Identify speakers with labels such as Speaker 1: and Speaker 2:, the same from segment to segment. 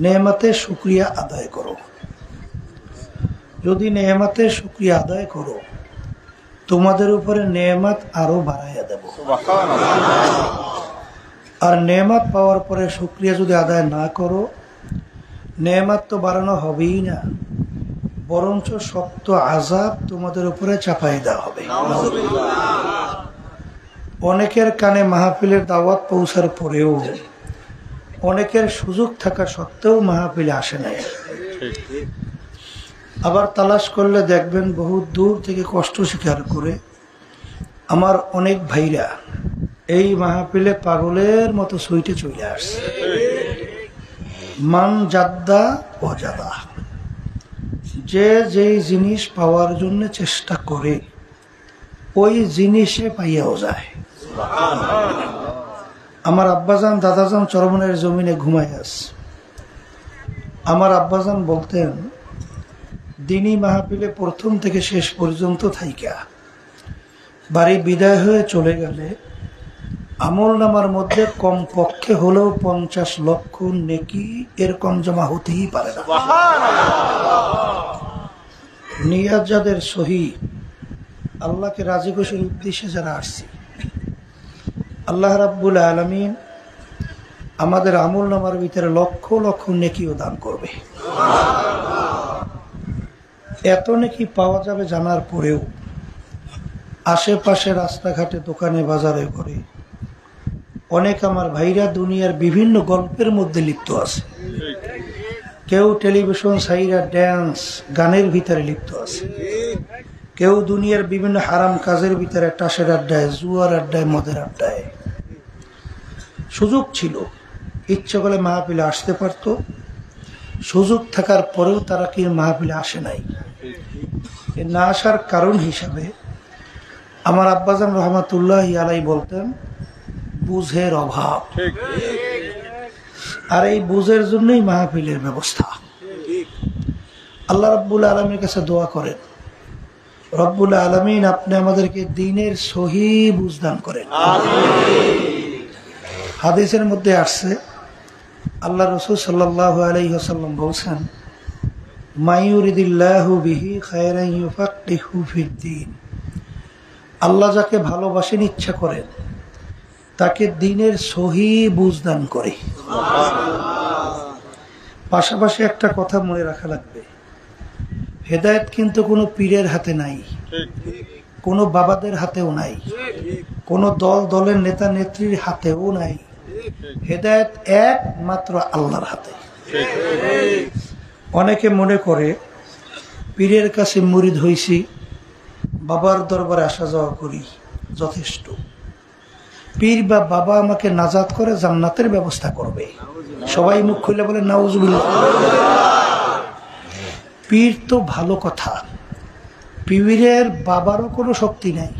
Speaker 1: নেয়ামতের শুকরিয়া আদায় করো। যদি নেয়ামতের শুকরিয়া আদায় করো, তোমাদের উপরে নেয়ামত আরো বাড়াইয়া দেব। আর নেয়ামত পাওয়ার পরে শুকরিয়া যদি আদায় না করো, নেয়ামত তো বাড়ানো হবেই না, বরঞ্চ শক্ত আযাব তোমাদের উপরে চাপাই দেওয়া হবে। অনেকের কানে মাহফিলের দাওয়াত পৌঁছার পরেও, অনেকের সুযোগ থাকা সত্ত্বেও মাহফিলে আসে নাই। আবার তালাশ করলে দেখবেন বহু দূর থেকে কষ্ট স্বীকার করে আমার অনেক ভাইরা এই মাহফিলে পাগলের মতো সুইটে চলে আসছে। মান জাদ্দা ওয়াজাদা, যে যেই জিনিস পাওয়ার জন্য চেষ্টা করে ওই জিনিসে পাইয়াও যায়। আমার আব্বাজান দাদাজান চরমনের জমিনে ঘুমায় আছে। আমার আব্বাজান বলতেন, দিনী মাহফিলে প্রথম থেকে শেষ পর্যন্ত থাইকা বাড়ি বিদায় হয়ে চলে গেলে আমল নামার মধ্যে কম পক্ষে হলেও 50 লক্ষ নেকি এর কম জমা হতেই পারে না। নিয়াত যাদের সহি, আল্লাহকে রাজি খুশির উদ্দেশ্যে যারা আসছি, আল্লাহ রাব্বুল আলামিন আমাদের আমল নামার ভিতরে লক্ষ লক্ষ নেকিও দান করবে। এত নেকি পাওয়া যাবে জানার পরেও আশেপাশে রাস্তাঘাটে দোকানে বাজারে করে অনেক আমার ভাইরা দুনিয়ার বিভিন্ন গল্পের মধ্যে লিপ্ত আছে। কেউ টেলিভিশন সাইরা ড্যান্স গানের ভিতরে লিপ্ত আছে, কেউ দুনিয়ার বিভিন্ন হারাম কাজের ভিতরে টাসের আড্ডায়, জুয়ার আড্ডায়, মদের আড্ডায়। সুযোগ ছিল, ইচ্ছে করলে মাহফিলে আসতে পারত, সুযোগ থাকার পরেও তারা কি মাহফিলে আসে নাই। না আসার কারণ হিসাবে আমার আব্বাজান রহমাতুল্লাহি আলাইহি বলতেন, বুঝের অভাব। আর এই বুঝের জন্যই মাহফিলের ব্যবস্থা। আল্লাহ রাব্বুল আলামিনের কাছে দোয়া করেন, রব্বুল আলামিন আপনি আমাদেরকে দ্বীনের সহি বুঝ দান করেন। হাদিসের মধ্যে আসছে, আল্লাহ রাসূল সাল্লাল্লাহু আলাইহি ওয়াসাল্লাম বলেছেন, মাইয়ুরিদিল্লাহু বিহি খায়রান ইউফাক্কিহু ফিদ্দীন। আল্লাহ যাকে ভালোবাসেন, ইচ্ছা করেন, তাকে দ্বীনের সহি বুঝ দান করে। পাশাপাশি একটা কথা মনে রাখা লাগবে, হেদায়েত কিন্তু কোনো পীরের হাতে নাই, কোনো বাবাদের হাতেও নাই, কোনো দলের নেতা নেত্রীর হাতেও নাই। হেদায়েত একমাত্র আল্লাহর হাতে। অনেকে মনে করে পীরের কাছে মুরিদ হইছি, বাবার দরবারে আসা যাওয়া করি, যথেষ্ট। পীর বা বাবা আমাকে নাজাত করে জান্নাতের ব্যবস্থা করবে। সবাই মুখ খুলে বলে নাউজুবিল্লাহ। পীর তো ভালো কথা, পীরের বাবারও কোনো শক্তি নাই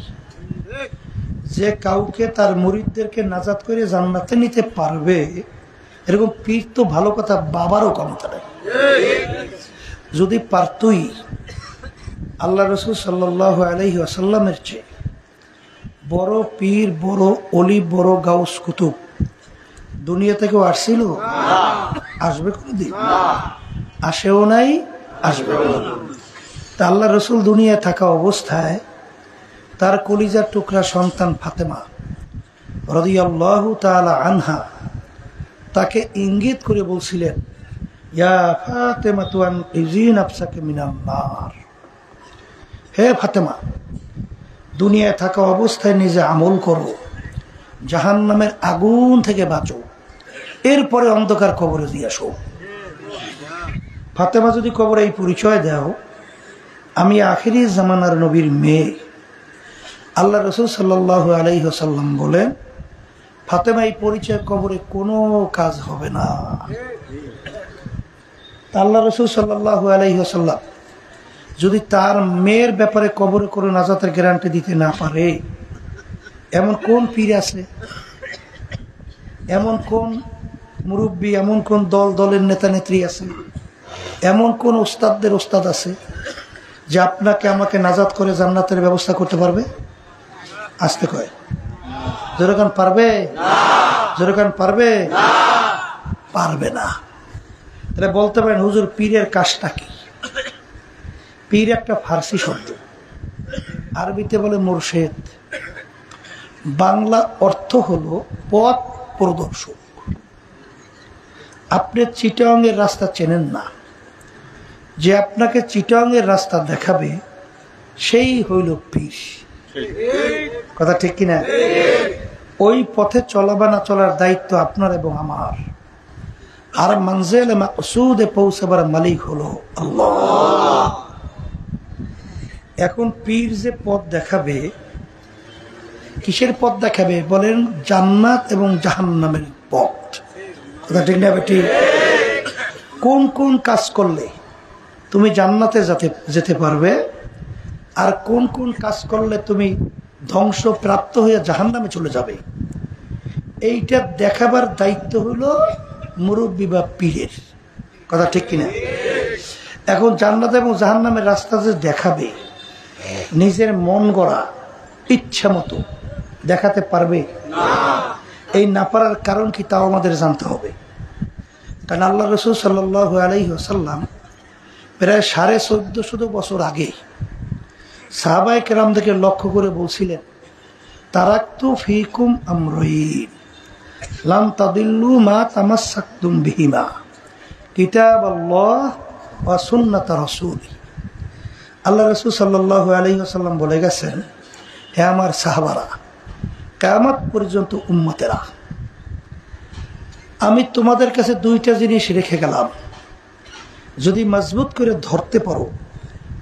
Speaker 1: যে কাউকে তার মুরিদদেরকে নাজাত করে জান্নাতে নিতে পারবে। এরকম পীর তো ভালো কথা, বাবারও ক্ষমতা নেই। যদি পারতই, আল্লাহ রাসূল সাল্লাল্লাহু আলাইহি ওয়াসাল্লামের চেয়ে বড় পীর, বড় অলি, বড় গাউস কুতুব দুনিয়া থেকেও আসছিল? আসবে কোনদিন? আসেও নাই, আসবে। তা আল্লাহ রাসূল দুনিয়ায় থাকা অবস্থায় তার কলিজার টুকরা সন্তান ফাতেমা রাদিয়াল্লাহু তাআলা আনহা তাকে ইঙ্গিত করে বলছিলেন, ইয়া ফাতেমাতু আনকিযী নাফসাকা মিনান নার। হে ফাতেমা, দুনিয়ায় থাকা অবস্থায় নিজে আমল করো, জাহান্নামের আগুন থেকে বাঁচো, এরপরে অন্ধকার কবরে দিয়ে আসো। ফাতেমা যদি কবরে এই পরিচয় দাও, আমি আখিরি জামানার নবীর মেয়ে, আল্লাহ রাসূল সাল্লাল্লাহু আলাইহি ওয়াসাল্লাম বলেন, ফাতেমা এই পরিচয় কবরে কোনো কাজ হবে না। আল্লাহ রাসূল সাল্লাল্লাহু আলাইহি ওয়াসাল্লাম যদি তার মেয়ের ব্যাপারে কবরে কোনো নাজাতের গ্যারান্টি দিতে না পারে, এমন কোন পীর আছে, এমন কোন মুরব্বী, এমন কোন দলের নেতা নেত্রী আছে, এমন কোন ওস্তাদদের ওস্তাদ আছে যে আপনাকে আমাকে নাজাত করে জান্নাতের ব্যবস্থা করতে পারবে? আসতে কয় জোরকান পারবে? জোরকান পারবে? পারবে না। তাহলে বলতে পারেন হুজুর পীরের কাজটা কি? পীর একটা ফার্সি শব্দ, আরবিতে বলে মুর্শেদ, বাংলা অর্থ হলো পথ প্রদর্শক। আপনি চিটাগাংয়ের রাস্তা চেনেন না, যে আপনাকে চিটাগাংয়ের রাস্তা দেখাবে সেই হইল পীর। কথা ঠিক কিনা? ওই পথে চলা বা না চলার দায়িত্ব আপনার এবং আমার। আর মানজিল মাকসুদে পৌঁছাবার মালিক হলো আল্লাহ। এখন পীর যে পথ দেখাবে, কিসের পথ দেখাবে বলেন? জান্নাত এবং জাহান্নামের পথ। কথা ঠিক না বেটি? কোন কোন কাজ করলে তুমি জান্নাতে যেতে পারবে, আর কোন কোন কাজ করলে তুমি ধ্বংসপ্রাপ্ত হয়ে জাহান্নামে চলে যাবে, এইটা দেখাবার দায়িত্ব হলো মুরব্বি বা পীরের। কথা ঠিক কিনা? এখন জান্নাত এবং জাহান্নামের রাস্তা যে দেখাবে, নিজের মন গড়া ইচ্ছা মতো দেখাতে পারবে না। এই না পারার কারণ কি তাও আমাদের জানতে হবে। কারণ আল্লাহ রাসূল সাল্লাল্লাহু আলাইহি ওয়াসাল্লাম প্রায় 1450 বছর আগে সাহাবায়ে কেরামদেরকে লক্ষ্য করে বলছিলেন, তারাকতু ফীকুম আমরাইন লাম তাদিল্লু মা তামাসসাকতুম বিহিমা কিতাবাল্লাহ ওয়া সুন্নাত রাসূলি। আল্লাহ রাসূল সাল্লাল্লাহু আলাইহি ওয়াসাল্লাম বলে গেছেন, হে আমার সাহাবারা, কিয়ামত পর্যন্ত উম্মতেরা, আমি তোমাদের কাছে দুইটা জিনিস রেখে গেলাম, যদি মজবুত করে ধরতে পারো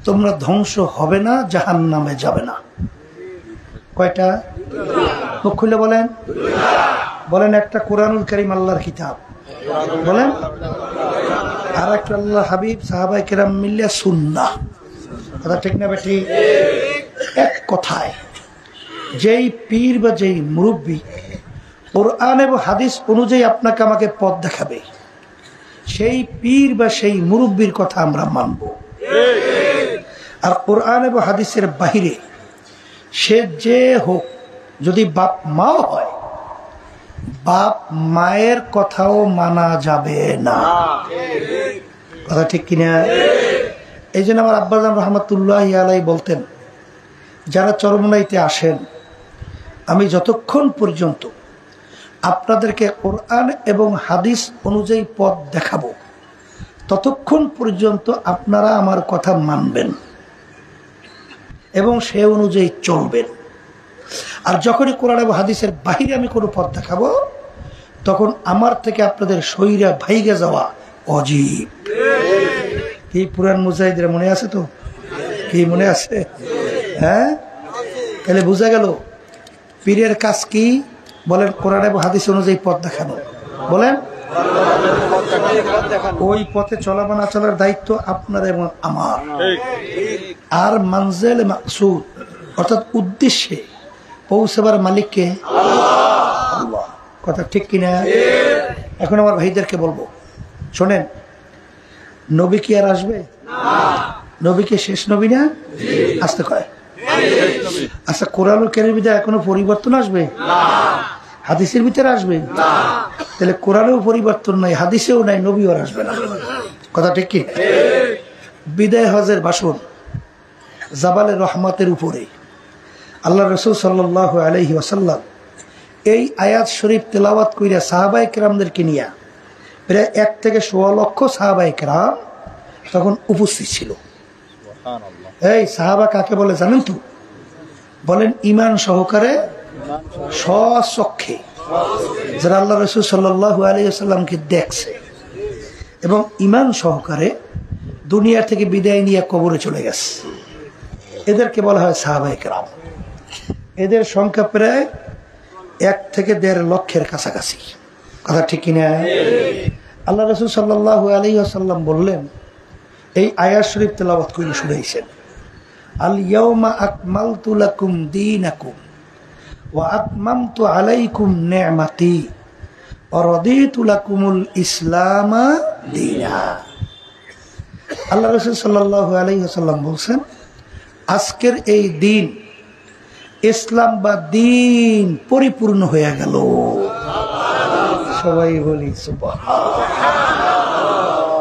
Speaker 1: তোমরা ধ্বংস হবে না, জাহান্নামে যাবে না। কয়টা? মুখ খুলে বলেন। বলেন একটা কোরআনুল কারীম আল্লাহর কিতাব, বলেন, আর একটা আল্লাহ হাবিব সাহাবায়ে কেরাম মিল্লা সুন্নাহ। কথা ঠিক না বেটি? এক কথায় যেই পীর বা যেই মুরব্বী কোরআন এবং হাদিস অনুযায়ী আপনাকে আমাকে পথ দেখাবে, সেই পীর বা সেই মুরব্বীর কথা আমরা মানব। আর কোরআন এবং হাদিসের বাহিরে সে যে হোক, যদি বাপ মাও হয়, বাপ মায়ের কথাও মানা যাবে না। কথা ঠিক কিনা? এই জন্য আমার আব্বাজান রহমাতুল্লাহি আলাইহি বলতেন, যারা চরমনাইতে আসেন, আমি যতক্ষণ পর্যন্ত আপনাদেরকে কোরআন এবং হাদিস অনুযায়ী পথ দেখাবো, ততক্ষণ পর্যন্ত আপনারা আমার কথা মানবেন এবং সে অনুযায়ী চলবেন। আর যখনই কোরআন এবং হাদিসের বাহিরে আমি কোনো পথ দেখাবো, তখন আমার থেকে আপনাদের শরীরে ভাইগে যাওয়া অজীব। কি পুরান মুজাহিদের মনে আছে তো? কি মনে আছে? হ্যাঁ, তাহলে বোঝা গেল পীরের কাজ কি? বলেন, কোরআন এবং হাদিস অনুযায়ী পথ দেখানো। বলেন, ওই পথে চলা বা না চলার দায়িত্ব আপনার এবং আমার। আর মানজিল মাকসুদ অর্থাৎ উদ্দেশ্যে পৌঁছাবার মালিককে আল্লাহ। কথা ঠিক কিনা? এখন আমার ভাইদেরকে বলবো, শোনেন, নবী কি আর আসবে? নবী কি শেষ নবী না? আসতে কয়। আচ্ছা, কোরআনুল কারীমের ভিতরে এখনো পরিবর্তন আসবে? হাদিসের ভিতরে আসবে? তাহলে কোরআনেও পরিবর্তন নাই, হাদিসেও নাই, নবীও আসবে না। কথা ঠিক কি? বিদায় হজের ভাষণ জাবালে রহমাতের উপরে আল্লাহ রাসূল সাল্লাল্লাহু আলাইহি ওয়াসাল্লাম এই আয়াত শরীফ তেলাওয়াত কইরা সাহাবায়ে কেরামদেরকে নিয়ে প্রায় 1 থেকে 1.5 লক্ষ সাহাবায়ে কেরাম তখন উপস্থিত ছিল। এই সাহাবা কাকে বলে জানেন তো? বলেন, ঈমান সহকারে স্বচক্ষে যারা আল্লাহ রাসূল সাল্লাল্লাহু আলাইহি ওয়াসাল্লামকে দেখছে এবং ঈমান সহকারে দুনিয়া থেকে বিদায় নিয়ে কবরে চলে গেছে, এদেরকে বলা হয় সাহাবায়ে কেরাম। এদের সংখ্যা প্রায় 1 থেকে 1.5 লক্ষের কাছাকাছি। কথা ঠিক কিনা? আল্লাহ রাসূল সাল্লাল্লাহু আলাইহি ওয়াসাল্লাম বললেন, এই আয়াত শরীফ তেলাওয়াত করে শুনাইছেন, আল ইয়াউমা আকমালতু লাকুম দীনাকুম ওয়া আতমামতু আলাইকুম নি'মাতি ওয়া রাদিতু লাকুমুল ইসলামা দীনা। আল্লাহ রাসূল সাল্লাল্লাহু আলাইহি ওয়াসাল্লাম বলেন, আজকের এই দিন ইসলাম বা দিন পরিপূর্ণ হয়ে গেল। সবাই বলি সুবহানাল্লাহ।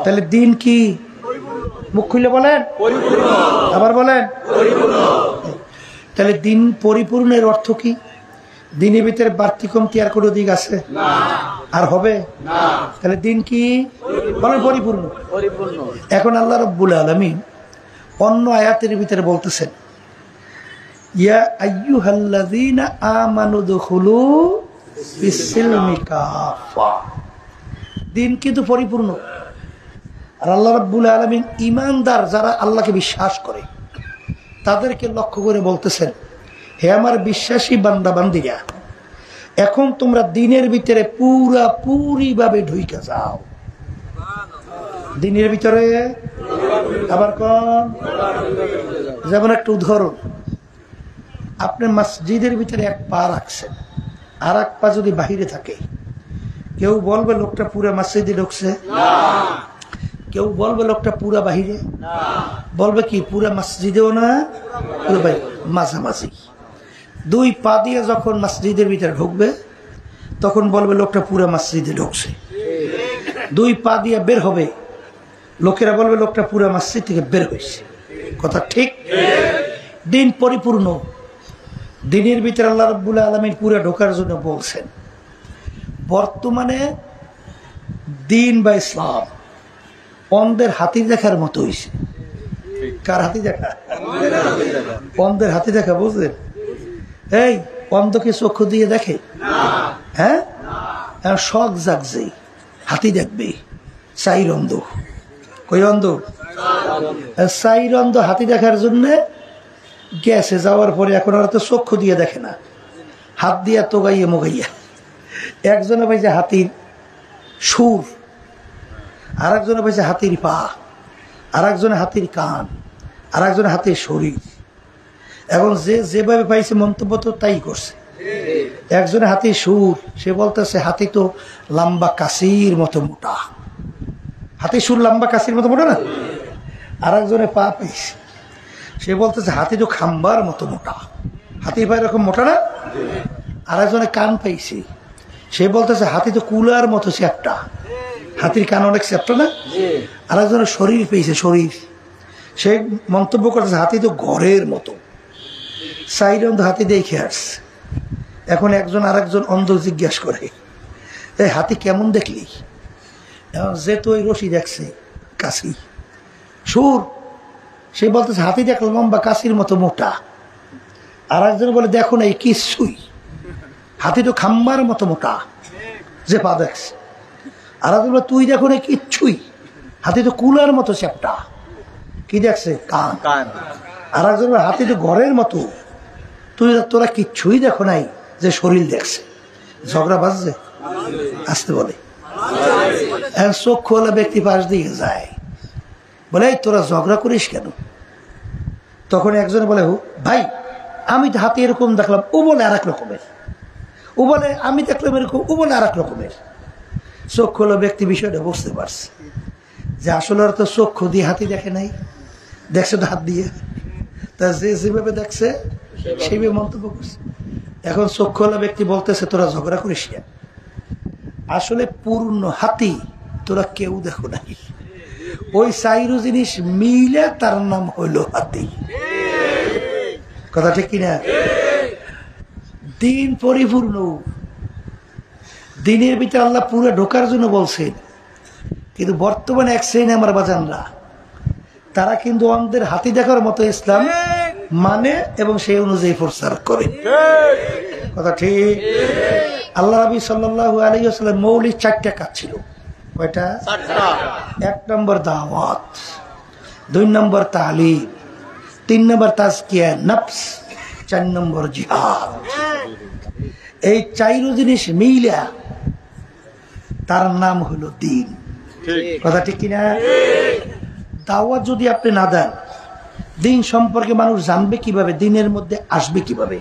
Speaker 1: তাহলে দিন কি? মুখ খুলে বলেন, আবার বলেন। তাহলে দিন পরিপূর্ণের অর্থ কি? দিনের ভিতরে বাড়তি কমতি আর কোনো দিক আছে? আর হবে? তাহলে দিন কি? বলেন পরিপূর্ণ। এখন আল্লাহ রাব্বুল আলামিন অন্য আয়াতের ভিতরে বলতেছেন, ইয়া আইয়ুহাল্লাযীনা আমানু দুখুলু ফিস-সিলমি কাফা। দিন কিন্তু পরিপূর্ণ। আর আল্লাহ রাব্বুল আলামিন ঈমানদার যারা আল্লাহকে বিশ্বাস করে তাদেরকে লক্ষ্য করে বলতেছেন, হে আমার বিশ্বাসী বান্দা বান্দিরা, এখন তোমরা দিনের ভিতরে পুরাপুরি ভাবে ঢুইকা যাও। দিনের ভিতরে আবার কোন? যেমন একটা উদাহরণ, আপনি মসজিদের ভিতরে এক পা রাখছেন, আর এক পা যদি বাহিরে থাকে, কেউ বলবে লোকটা পুরা মসজিদে ঢুকছে? কেউ বলবে লোকটা পুরা বাহিরে? বলবে কি পুরা মসজিদেও না, পুরো বাইরে, মাঝামাঝি। দুই পা দিয়ে যখন মসজিদের ভিতরে ঢুকবে তখন বলবে লোকটা পুরা মসজিদে ঢুকছে। দুই পা দিয়ে বের হবে, লোকেরা বলবে লোকটা পুরা মসজিদ থেকে বের হয়েছে। কথা ঠিক? দিন পরিপূর্ণ। দিনের ভিতরে আল্লাহ রাব্বুল আলামিন পুরা ঢোকার জন্য বলছেন। বর্তমানে দিন বা ইসলাম অন্ধের হাতি দেখার মতো হয়েছে। কার হাতি দেখা? অন্ধের হাতি দেখা, বুঝলেন? এই অন্ধকে চক্ষু দিয়ে দেখে? হ্যাঁ, শখ জাগছে হাতি দেখবে। চাইর অন্ধ, কই অন্ধ? চাইর অন্ধ হাতি দেখার জন্য গেছে, যাওয়ার পরে এখন ওরা তো চক্ষু দিয়ে দেখে না, হাত দিয়া তোগাইয়া মোগাইয়া। একজনে পাইছে হাতির সুর, আর একজনে পাইছে হাতির পা, আর একজনে হাতির কান, আর একজনে হাতির শরীর। এখন যে যেভাবে পাইছে মন্তব্য তো তাই করছে। একজনে হাতির সুর, সে বলতেছে হাতি তো লম্বা কাশির মতো মোটা। হাতির সুর লম্বা কাশির মতো মোটা না? আর একজনে পা পাইছে, সে বলতেছে হাতি তো খাম্বার মতো মোটা। হাতির পা এরকম মোটা না? আর একজনে কান পাইছে, সে বলতেছে হাতি তো কুলার মতো চ্যাপ্টা। হাতির কান অনেক চ্যাপ্টা না? আর একজনের শরীর পেয়েছে, শরীর, সে মন্তব্য করতেছে হাতি তো ঘরের মতো। সাইড অন্ধ হাতি দেখে আসছে। এখন একজন আর একজন অন্ধ জিজ্ঞাসা করে, এই হাতি কেমন দেখলি? যে তো ওই রশি দেখছে কাশি সুর, সে বলতেছে হাতি দেখলো লম্বা কাশির মতো মোটা। আর একজন বলে দেখো না এই কিছুই, হাতি তো খাম্বার মতো মোটা যে পা দেখছে। আর একজন বলে তুই দেখো না কিচ্ছুই, হাতি তো কুলার মতো চ্যাপটা। কি দেখছে? কান। আর একজন বলে হাতি তো ঘরের মতো, তোরা কিচ্ছুই দেখো নাই যে শরীর দেখছে। ঝগড়া বাজছে, আসতে বলে। চোখ খোলা ব্যক্তি পাশ দিয়ে যায়, বলে এই তোরা ঝগড়া করিস কেন? তখন একজনে বলে ভাই আমি তো হাতি এরকম দেখলাম, ও বলে আর এক রকমের। ও বলে আমি দেখলাম এরকম, ও বলে আর এক রকমের। চোখ খোলা ব্যক্তি বিষয়টা বুঝতে পারছে যে আসলে আর তো চক্ষু দিয়ে হাতি দেখে নাই, দেখছে তো হাত দিয়ে। তা যে যেভাবে দেখছে সেইভাবে মন্তব্য করছে। এখন চক্ষুওয়ালা ব্যক্তি বলতেছে তোরা ঝগড়া করিস কেন? আসলে পূর্ণ হাতি তোরা কেউ দেখো নাই, ওই চাইরু জিনিস মিলে তার নাম হইল হাতি। কথা ঠিক কিনা? দিন পরিপূর্ণ। দিনের ভিতরে আল্লাহ পুরো ঢোকার জন্য বলছেন, কিন্তু বর্তমানে এক শ্রেণী আমার বাজানরা, তারা কিন্তু অন্ধের হাতি দেখার মতো ইসলাম মানে এবং সেই অনুযায়ী প্রচার করে। কথা ঠিক? আল্লাহ নবী সাল্লাল্লাহু আলাইহি ওয়াসাল্লাম মৌলিক 4টা কাজ ছিল। কয়টা? 1 নম্বর দাওয়াত, 2 নম্বর তালিম, 3 নম্বর তাজকিয়া নফস, 4 নম্বর জিহাদ। এই 4 জিনিস মিলা তার নাম হলো দিন। কথা ঠিক কিনা? দাওয়াত যদি আপনি না দেন, দিন সম্পর্কে মানুষ জানবে কিভাবে? দিনের মধ্যে আসবে কিভাবে?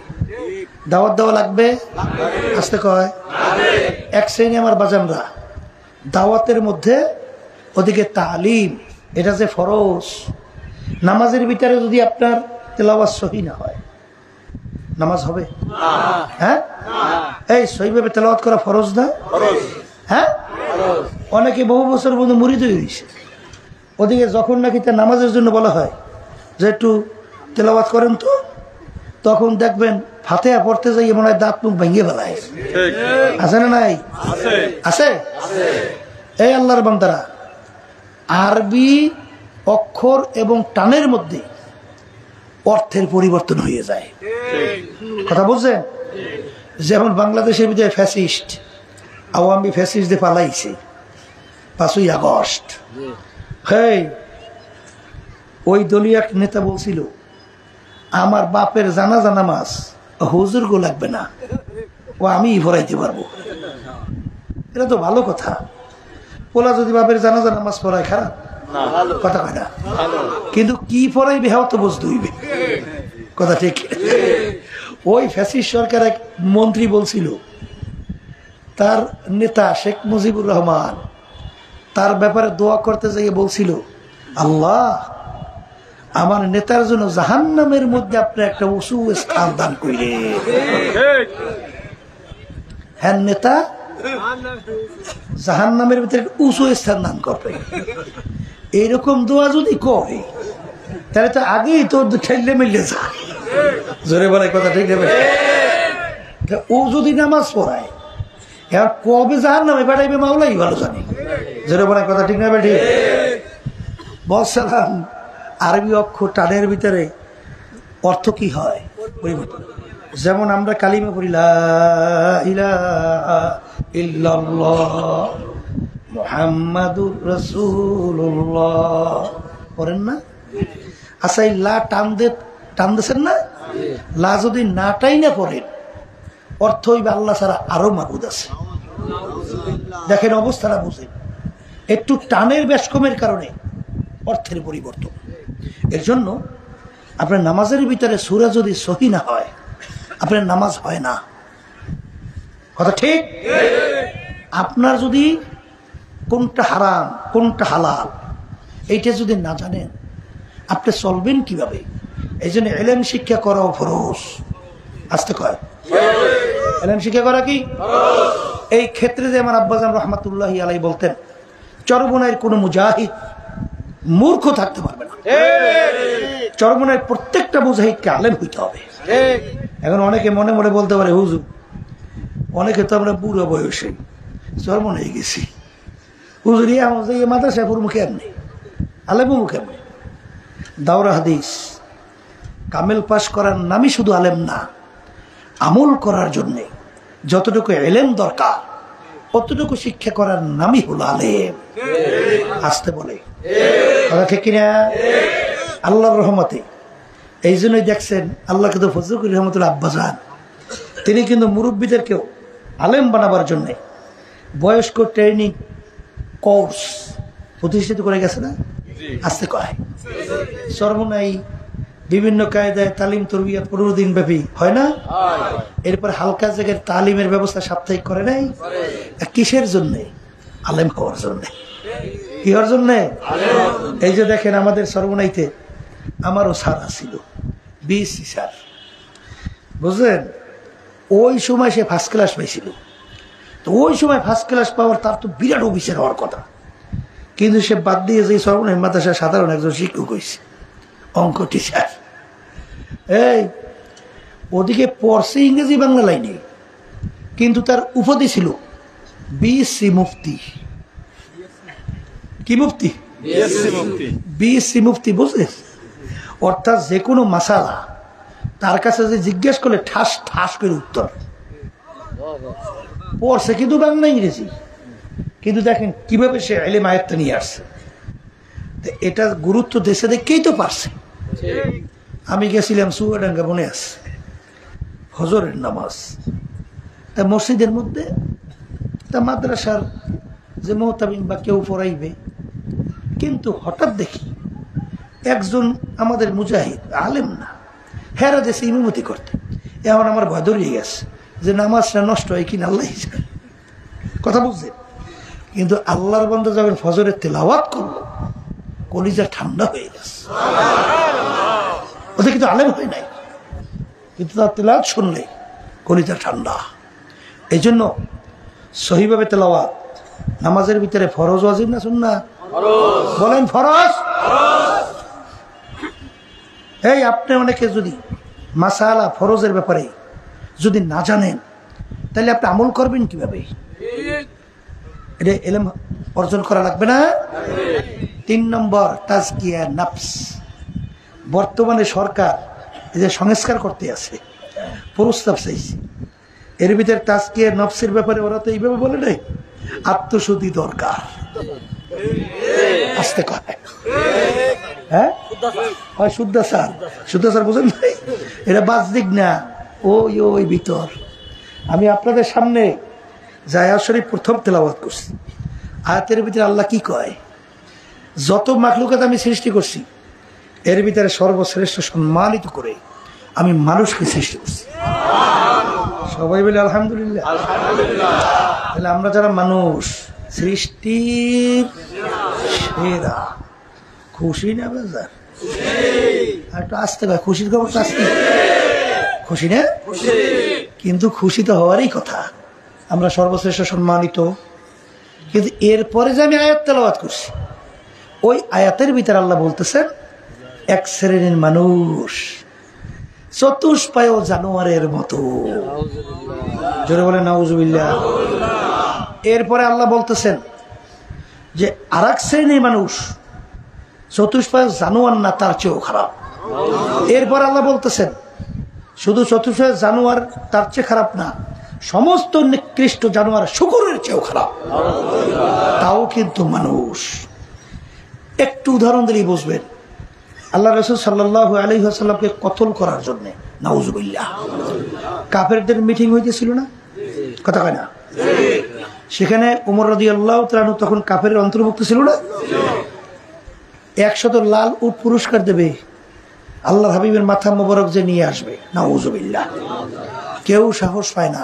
Speaker 1: দাওয়াত দেওয়া লাগবে। আসতে কয় এক শ্রেণী আমার বাজানরা দাওয়াতের মধ্যে ওদিকে তালিম, এটা যে ফরজ। নামাজের ভিতরে যদি আপনার তেলাওয়াত সহি না হয়, নামাজ হবে? হ্যাঁ, এই সহিভাবে তেলাওয়াত করা ফরজ না? হ্যাঁ, অনেকে বহু বছর মধ্যে মুরিদ হয়ে গেছে, ওদিকে যখন নাকি তার নামাজের জন্য বলা হয় যে একটু তেলাওয়াত করেন তো, তখন দেখবেন ফাতিহা পড়তে যাই মনে হয় দাঁত মুখ ভেঙে ফেলায়। আছে না নাই? আছে। এই আল্লাহর বান্দারা, আরবি অক্ষর এবং টানের মধ্যে অর্থের পরিবর্তন হয়ে যায়। কথা বুঝছেন? যেমন বাংলাদেশের ভিতরে ফ্যাসিস্ট, আওয়ামী ফ্যাসিস্টদের পালাইছে 5ই আগস্ট। হেই, ওই দলীয় এক নেতা বলছিল আমার বাপের জানাজা নামাজ হুজুর গো লাগবে না, ও আমি ভরাইতে পারবো। এটা তো ভালো কথা। পোলা যদি বাপের জানাজা নামাজ পড়ায় খারাপ কথা কয় না, কিন্তু কি পড়াইবে হাও তো বুঝতে হইবে। কথা ঠিক। ওই ফ্যাসিস্ট সরকার এক মন্ত্রী বলছিল তার নেতা শেখ মুজিবুর রহমান তার ব্যাপারে দোয়া করতে যাইয়ে বলছিল, আল্লাহ আমার নেতার জন্য জাহান্নামের মধ্যে আপনি একটা উঁচু স্থান দান কইরে। হ্যাঁ, নেতা জাহান্নামের ভিতরে উঁচু স্থান দান করবে, এইরকম দোয়া যদি কয় তাহলে তো আগেই তো ঠেললে মিললে যায়। জোরে বলে কথা ঠিক নেবে। ও যদি নামাজ পড়ায় এবার কবে জাহান্নামে পাঠাইবে মাওলাই ভালো জানে। জোরে বলে কথা ঠিক নেবে। ঠিক বলছিলাম আরবি অক্ষর টানের ভিতরে অর্থ কি হয় পরিবর্তন। যেমন আমরা কালিমা পড়ি লা ইলাহা ইল্লাল্লাহ মুহাম্মাদুর রাসূলুল্লাহ, পড়েন না? আচ্ছা, এই লা টানতেছেন না? লা যদি নাটাই না পড়েন অর্থ হইবে আল্লাহ ছাড়া আরো মাবুদ আছে। দেখেন অবস্থাটা বুঝেন, একটু টানের ব্যাসকমের কারণে অর্থের পরিবর্তন। এর জন্য আপনার নামাজের ভিতরে সূরা যদি সহি না হয় আপনার নামাজ হয় না। কথা ঠিক? আপনার যদি কোনটা হারাম কোনটা হালাল এইটা যদি না জানেন আপনি চলবেন কিভাবে? এই জন্য ইলম শিক্ষা করাও ফরজ। আসতে কয় ইলম শিক্ষা করা কি এই ক্ষেত্রে যে আমার আব্বাজান রহমাতুল্লাহি আলাইহি বলতেন, চরমনাইয়ের কোন মুজাহিদ মূর্খ থাকতে পারবে না। চরমনাইয়ের প্রত্যেকটা মুজাহিদকে আলেম হইতে হবে। এখন অনেকে মনে মনে বলতে পারে, হুজুর অনেকে তো আমরা বুড়ো বয়সে চরমনাই গেছি, হুজুর এই মাদ্রাসায় মুখে এমনি আলেম মুখে এমনি। দাওরা হাদিস কামেল পাশ করার নামই শুধু আলেম না, আমল করার জন্য যতটুকু এলেম দরকার অতটুকু শিক্ষা করার নামই হলো আলেম। আসতে বলে কথা ঠিক কিনা? আল্লাহর রহমতে এই জন্যই দেখছেন আল্লাহ কিন্তু ফজলুল রহমতুল্লাহ আব্বাজান তিনি কিন্তু মুরব্বীদেরকেও আলেম বানাবার জন্য বয়স্ক ট্রেনিং কোর্স প্রতিষ্ঠিত করে গেছে না? আসতে কয় চরমনাই বিভিন্ন কায়দায় তালিম তরবিয়ত 15 দিন ব্যাপী হয় না? এরপর হালকা জায়গার তালিমের ব্যবস্থা সাপ্তাহিক করে নাই। কিসের জন্য? আলেম হওয়ার জন্য। কি হওয়ার জন্য? এই যে দেখেন আমাদের চরমনাইতে আমারও স্যার ছিল, বিএসসি স্যার, বুঝলেন? ওই সময় সে ফার্স্ট ক্লাস পাইছিল। তো ওই সময় ফার্স্ট ক্লাস পাওয়ার তার তো বিরাট অফিসার হওয়ার কথা, কিন্তু সে বাদ দিয়ে যে চরমনাই মাদ্রাসার সাধারণ একজন শিক্ষক হয়েছে, অঙ্ক টিচার। এই ওদিকে পড়ছে ইংরেজি বাংলা লাইনে, কিন্তু তার উপাধি ছিল বিএসসি মুফতি। কি মুফতি? বিএসসি মুফতি, বুঝলেন? অর্থাৎ যে কোনো মাসালা তার কাছে যে জিজ্ঞেস করলে ঠাস ঠাস করে উত্তর। পড়ছে কিন্তু বাংলা ইংরেজি, কিন্তু দেখেন কিভাবে সে ইলম আয়াতটা নিয়ে আসছে। এটা গুরুত্ব দেশে দেখেই তো পারছে। আমি গেছিলাম চুয়াডাঙ্গা বনে আছে হজরের নামাজ, তা মসজিদের মধ্যে তা মাদ্রাসার যে মোহতামিম বা কেউ পড়াইবে, কিন্তু হঠাৎ দেখি একজন আমাদের মুজাহিদ আলেম না, হেরা দেশে ইমামতি করতে। এখন আমার ভয় ধরিয়ে গেছে যে নামাজটা নষ্ট হয় কিনা আল্লাহ জানে। কথা বুঝছেন? কিন্তু আল্লাহর বান্দা যখন ফজরের তেলাওয়াত করলো কলিজা ঠান্ডা হয়ে গেছে। ওদের কিন্তু আলেম হয় নাই, কিন্তু তার তেলাওয়াত শুনলে কলিজা ঠান্ডা। এই জন্য সহিভাবে তেলাওয়াত নামাজের ভিতরে ফরজ ওয়াজিব না সুন্নাত? বলেন ফরজ। এই আপনি অনেকে যদি মাসালা ফরজের ব্যাপারে যদি না জানেন তাহলে আপনি আমল করবেন কিভাবে? এটা ইলম অর্জন করা লাগবে না? 3 নম্বর তাজকিয়া নফস। বর্তমানে সরকার এই যে সংস্কার করতে আছে, প্রস্তাব চাইছে, এর ভিতরে তাজকিয়া নফসের ব্যাপারে ওরা তো এইভাবে বলে নাই, আত্মশুদ্ধি দরকার। আসতে কয় হ্যাঁ শুদ্ধাচার, শুদ্ধাচার বুঝেন ভাই, এটা বাহ্যিক না, ওই ভিতর। আমি আপনাদের সামনে যে আয়াত শরীফ প্রথম তেলাওয়াত করছি, আয়াতের ভিতরে আল্লাহ কি কয়, যত মাখলুকাত আমি সৃষ্টি করছি এর ভিতরে সর্বশ্রেষ্ঠ সম্মানিত করে আমি মানুষকে সৃষ্টি করছি। সবাই বলে আলহামদুলিল্লাহ। তাহলে আমরা যারা মানুষ সৃষ্টির সেরা, খুশি না বাজার? একটু আসতে পারে খুশির খবর তো আসতে, খুশি না? কিন্তু খুশি তো হওয়ারই কথা, আমরা সর্বশ্রেষ্ঠ সম্মানিত। কিন্তু এরপরে যে আমি আয়াত তেলাওয়াত করছি, ওই আয়াতের ভিতরে আল্লাহ বলতেছেন এক শ্রেণীর মানুষ চতুষ্পায় জানোয়ারের মতো। জোরে বলে নাউজুবিল্লাহ। এরপরে আল্লাহ বলতেছেন যে আর এক শ্রেণীর মানুষ চতুষ্পায় জানোয়ার না, তার চেয়েও খারাপ। এরপর আল্লাহ বলতেছেন শুধু চতুষ্পায় জানোয়ার তার চেয়ে খারাপ না, সমস্ত নিকৃষ্ট জানোয়ার শূকরের চেয়েও খারাপ, তাও কিন্তু মানুষ। একটু উদাহরণ দিলেই বুঝবেন। আল্লাহ রাসূল সাল্লাল্লাহু আলাইহি ওয়াসাল্লামকে কতল করার জন্য নাউজুবিল্লাহ কাফেরদের মিটিং হইতেছিল না, কথা কয় না? সেখানে ওমর রাদিয়াল্লাহু তাআলা আনহু তখন কাফেরের অন্তর্ভুক্ত ছিল না। 100 লাল উট পুরস্কার দেবে, আল্লাহর হাবিবের মাথা মোবারক যে নিয়ে আসবে, নাউজুবিল্লাহ। কেউ সাহস পায় না।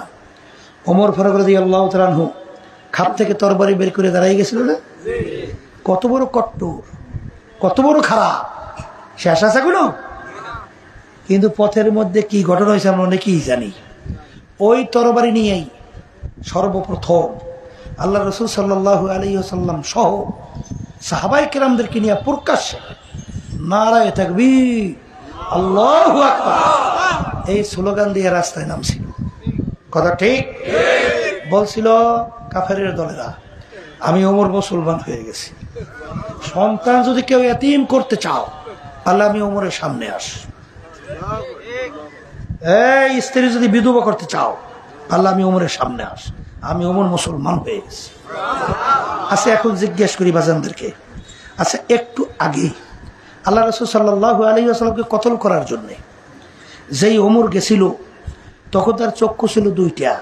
Speaker 1: ওমর ফারুক রাদিয়াল্লাহু তাআলা আনহু খাপ থেকে তরবারি বের করে দাঁড়াই গেছিল না। কত বড় কট্টর, কত বড় খারাপ, শেষ আছে কোনো? কিন্তু পথের মধ্যে কি ঘটনা হয়েছে আমরা অনেকেই জানি। ওই তরবারি নিয়েই সর্বপ্রথম আল্লাহ রাসূল সাল্লাল্লাহু আলাইহি ওয়াসাল্লাম সহ সাহাবায়ে কেরামদেরকে নিয়ে প্রকাশ্যে নারায়ে তাকবীর, আল্লাহু আকবার এই স্লোগান দিয়ে রাস্তায় নামছিল। কথা ঠিক? বলছিল কাফেরের দলেরা, আমি ওমর মুসলমান হয়ে গেছি, সন্তান যদি কেউ এতিম করতে চাও আল্লাহ আমি ওমরের সামনে আস। এই স্ত্রী যদি বিধবা করতে চাও আল্লাহ আমি ওমরের সামনে আস, আমি ওমর মুসলমান হয়ে গেছি। আচ্ছা এখন জিজ্ঞেস করি বাজানদেরকে, আচ্ছা একটু আগে আল্লাহ রাসূল সাল্লাল্লাহু আলাইহি ওয়াসাল্লামকে কতল করার জন্য যেই ওমর গেছিল তখন তার চক্ষু ছিল 2টা,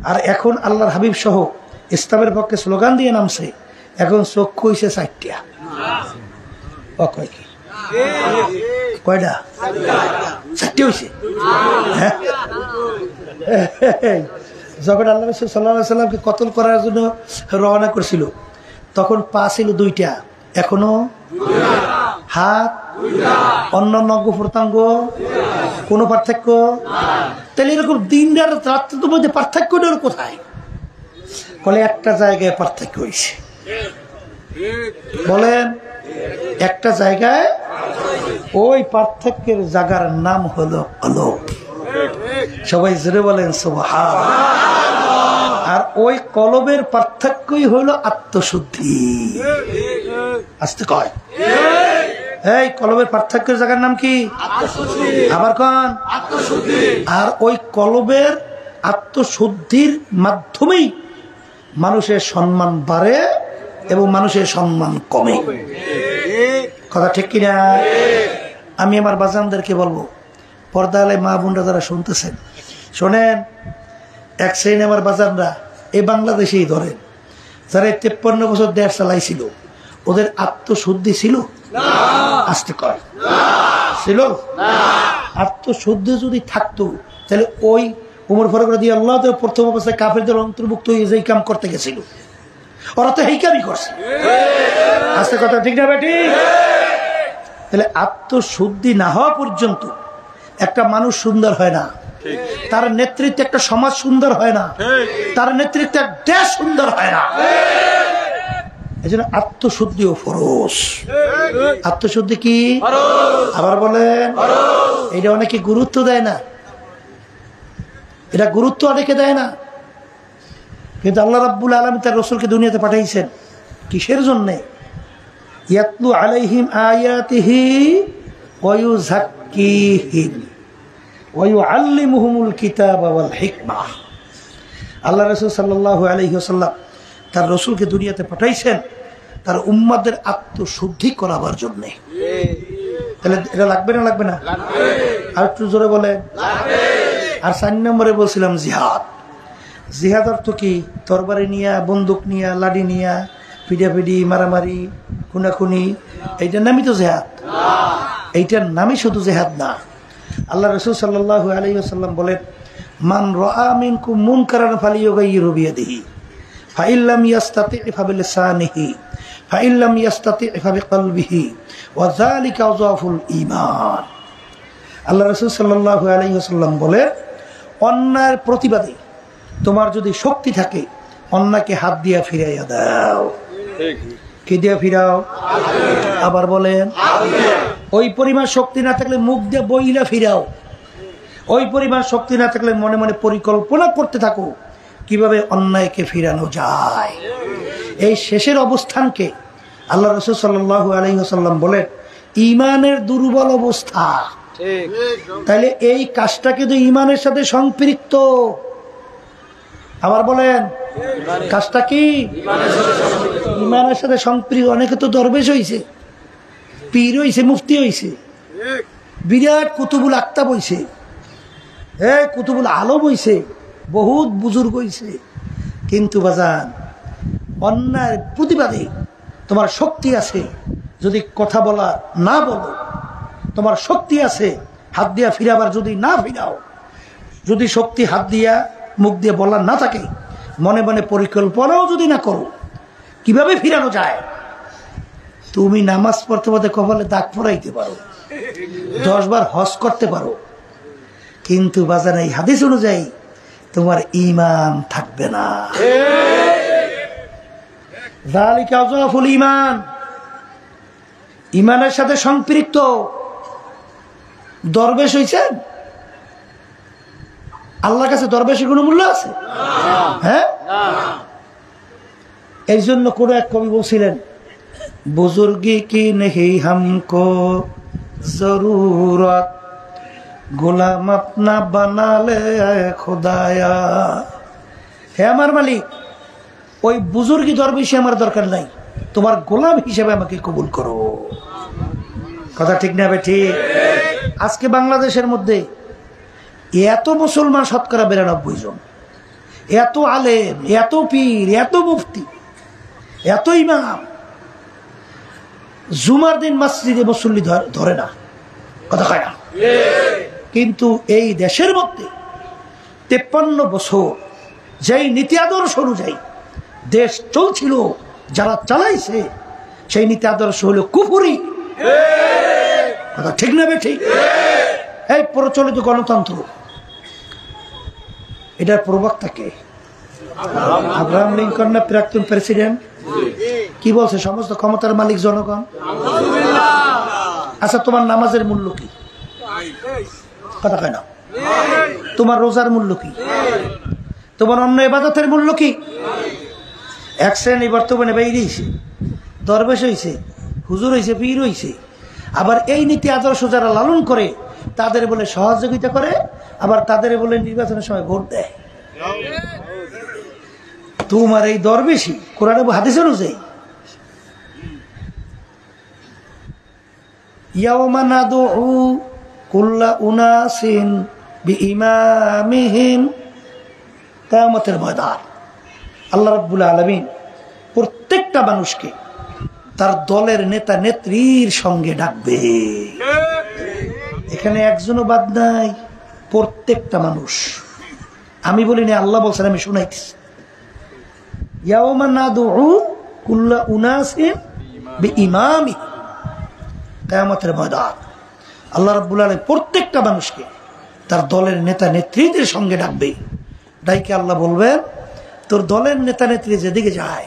Speaker 1: আর এখন আল্লাহর হাবিব সহ ইসলামের পক্ষে স্লোগান দিয়ে নামছে, এখন চক্ষু হইছে 4টা। কয় কি কয়টা? 4টে হয়েছে। যখন আল্লাহ রাসূল সাল্লাল্লাহু আলাইহি ওয়াসাল্লামকে কতল করার জন্য রওনা করছিল তখন পা ছিল 2টা, এখনো হাত, অন্যান্য অঙ্গ প্রত্যঙ্গ, কোনো পার্থক্য? তাহলে এরকম দিন রাত্রের মধ্যে পার্থক্যটা কোথায়? বলে একটা জায়গায় পার্থক্য হয়েছে। বলেন একটা জায়গায়, ওই পার্থক্যের জায়গার নাম হলো কলব। সবাই জোরে বলেন সুবহানাল্লাহ। আর ওই কলবের পার্থক্যই হলো আত্মশুদ্ধি। আসতে কয় এই কলবের পার্থক্যের জায়গার নাম কি? আবার কন আত্মশুদ্ধি। আর ওই কলবের আত্মশুদ্ধির মাধ্যমেই মানুষের সম্মান বাড়ে এবং মানুষের সম্মান কমে। কথা ঠিক কিনা? আমি আমার বাজানদেরকে বলবো, পর্দালে মা বোনরা যারা শুনতেছেন শোনেন, এক শ্রেণী আমার বাজানরা এই বাংলাদেশেই ধরেন যারা 53 বছর দেশ চালাইছিল, ওদের আত্মশুদ্ধি ছিল? আসতে কয় ছিল? আত্মশুদ্ধি যদি থাকতো তাহলে ওই ওমর ফারুক রাদিয়াল্লাহু তাআলা প্রথম অবস্থায় কাফেরদের অন্তর্ভুক্ত হয়ে যেই কাম করতে গেছিল, ওরা তো এই কামই করছে। আসতে কথা ঠিক না বেটি? তাহলে আত্মশুদ্ধি না হওয়া পর্যন্ত একটা মানুষ সুন্দর হয় না, তার নেতৃত্বে একটা সমাজ সুন্দর হয় না, তার নেতৃত্বে এক দেশ সুন্দর হয় না। এই জন্য আত্মশুদ্ধিও ফরজ। আত্মশুদ্ধি কি? আবার বলেন। এটা অনেকে গুরুত্ব দেয় না, এটা গুরুত্ব অনেকে দেয় না, কিন্তু আল্লাহ রাব্বুল আলামিন তার রাসূলকে দুনিয়াতে পাঠাইছেন কিসের জন্য? ইয়াতলু আলাইহিম আয়াতিহি ওয়া ইউযাক্কিহিম ওয়া ইউআল্লিমুহুমুল কিতাবা ওয়াল হিকমাহ। আল্লাহ রাসূল সাল্লাল্লাহু আলাইহি ওয়াসাল্লাম তার রাসূলকে দুনিয়াতে পাঠাইছেন তার উম্মতদের আত্মশুদ্ধি করাবার জন্য। তাহলে এটা লাগবে না লাগবে না? আর একটু জোরে বলে। আর 4 নম্বরে বলছিলাম জিহাদ। জিহাদ অর্থ কি? তরবারি নিয়া, বন্দুক নিয়া, লাঠি নিয়া পিটাপিটি, মারামারি, খুনাখুনি, এইটার নামই তো জিহাদ। এইটার নামই শুধু জিহাদ না। আল্লাহ রাসূল সাল্লাল্লাহু আলাইহি ওয়াসাল্লাম বলেন, মান রাআ মিনকুম মুনকারান ফালিয়ুগাইয়িরু বিয়াদিহি ফাইন লাম ইয়াস্তাতি' ফাবিলিসানিহি ফাইন লাম ইয়াস্তাতি' ফাবিকলবিহি ওয়া যালিকা আযআফুল ঈমান। আল্লাহ রাসূল সাল্লাল্লাহু আলাইহি ওয়াসাল্লাম বলেন, অন্যায়ের প্রতিবাদে তোমার যদি শক্তি থাকে অন্যকে হাত দিয়া ফিরাইয়া দাও। কি দিয়া ফিরাও? আবার বলেন। ওই পরিমাণ শক্তি না থাকলে মুখ দিয়ে বইলা ফিরাও। ওই পরিমাণ শক্তি না থাকলে মনে মনে পরিকল্পনা করতে থাকো কিভাবে অন্যায়কে ফিরানো যায়। এই শেষের অবস্থানকে আল্লাহ রাসূল সাল্লাল্লাহু আলাইহি ওয়াসাল্লাম বলেন ঈমানের দুর্বল অবস্থা। তাহলে এই কাজটা কিন্তু ঈমানের সাথে সম্পৃক্ত। আবার বলেন, কাজটা কি? ঈমানের সাথে সম্পৃক্ত। অনেকে তো দরবেশ হইছে, পীর হইছে, মুফতি হইছে, বিরাট কুতুবুল আকতাব হইছে, কুতুবুল আলম হইছে, বহুত বুজুর্গ হইছে, কিন্তু বাজান অন্যায়ের প্রতিবাদে তোমার শক্তি আছে যদি কথা বলা না বলো, তোমার শক্তি আছে হাত দিয়া ফিরাবার যদি না ফিরাও, যদি শক্তি হাত দিয়া মুখ দিয়ে বলার না থাকে, মনে মনে পরিকল্পনাও যদি না করো কিভাবে ফিরানো যায়। তুমি নামাজ পড়তে পড়তে কপালে দাগ পরাইতে পারো, 10 বার হজ করতে পারো, কিন্তু বাজান এই হাদিস অনুযায়ী তোমার ঈমান থাকবে না। যালিকা আযআফুল ঈমান। ঈমানের সাথে সম্পৃক্ত। দরবেশ হইছেন, আল্লাহর কাছে দরবেশের কোনো মূল্য আছে? হ্যাঁ। এই জন্য কোন এক কবি বলছিলেন, বুজুর্গি কি নেহি হামকো জরুরত, গোলাম আপনা বানালে খোদায়া। হে আমার মালিক, ওই বুজুর্গি দরবেশি আমার দরকার নাই, তোমার গোলাম হিসেবে আমাকে কবুল করো। কথা ঠিক না বেঠি? আজকে বাংলাদেশের মধ্যে এত মুসলমান, শতকরা 92 জন, এত আলেম, এত পীর, এত মুফতি, এত ইমাম, জুমার দিন মসজিদে মুসল্লি ধরে না, কথা কয় না। কিন্তু এই দেশের মধ্যে 53 বছর যেই নীতি আদর্শ অনুযায়ী দেশ চলছিল, যারা চালাইছে সেই নীতি আদর্শ হলো কুফরি। কথা ঠিক না বে ঠিক? এই প্রচলিত গণতন্ত্র, এটার প্রবক্তা কে? আব্রাহাম লিঙ্কন না প্রাক্তন প্রেসিডেন্ট? কি বলছে? সমস্ত ক্ষমতার মালিক জনগণ। আচ্ছা, তোমার নামাজের মূল্য কি? কথা কয় না। তোমার রোজার মূল্য কি? তোমার অন্য ইবাদতের মূল্য কি? এক শ্রেণী বর্তমানে বেরিয়েছে, দরবেশ হইছে, হুজুর হইছে, পীর হইছে, আবার এই নীতি আদর্শ যারা লালন করে তাদের বলে সহযোগিতা করে, আবার তাদের বলে নির্বাচনের সময় ভোট দেয়। তোমার এই দরবেশি কোরআন এবং হাদিস অনুযায়ী ইয়াওমা নাদউ কুল্লা উনাসিন বিইমামিহিম, কিয়ামতের ময়দান আল্লাহ রাব্বুল আলামিন প্রত্যেকটা মানুষকে তার দলের নেতা নেত্রীর সঙ্গে ডাকবে। এখানে একজনও বাদ নাই, প্রত্যেকটা মানুষ। আমি বলিনি, আল্লাহ বলছেন, আমি শুনাইতেছি। ইয়াওমা নাদউ কুল্লা উনাসিন বিইমামিহিম, কিয়ামতের ময়দান আল্লাহ রাব্বুল আলামিন প্রত্যেকটা মানুষকে তার দলের নেতা নেত্রীদের সঙ্গে ডাকবে। ডাইকে আল্লাহ বলবেন, তোর দলের নেতা নেত্রী যেদিকে যায়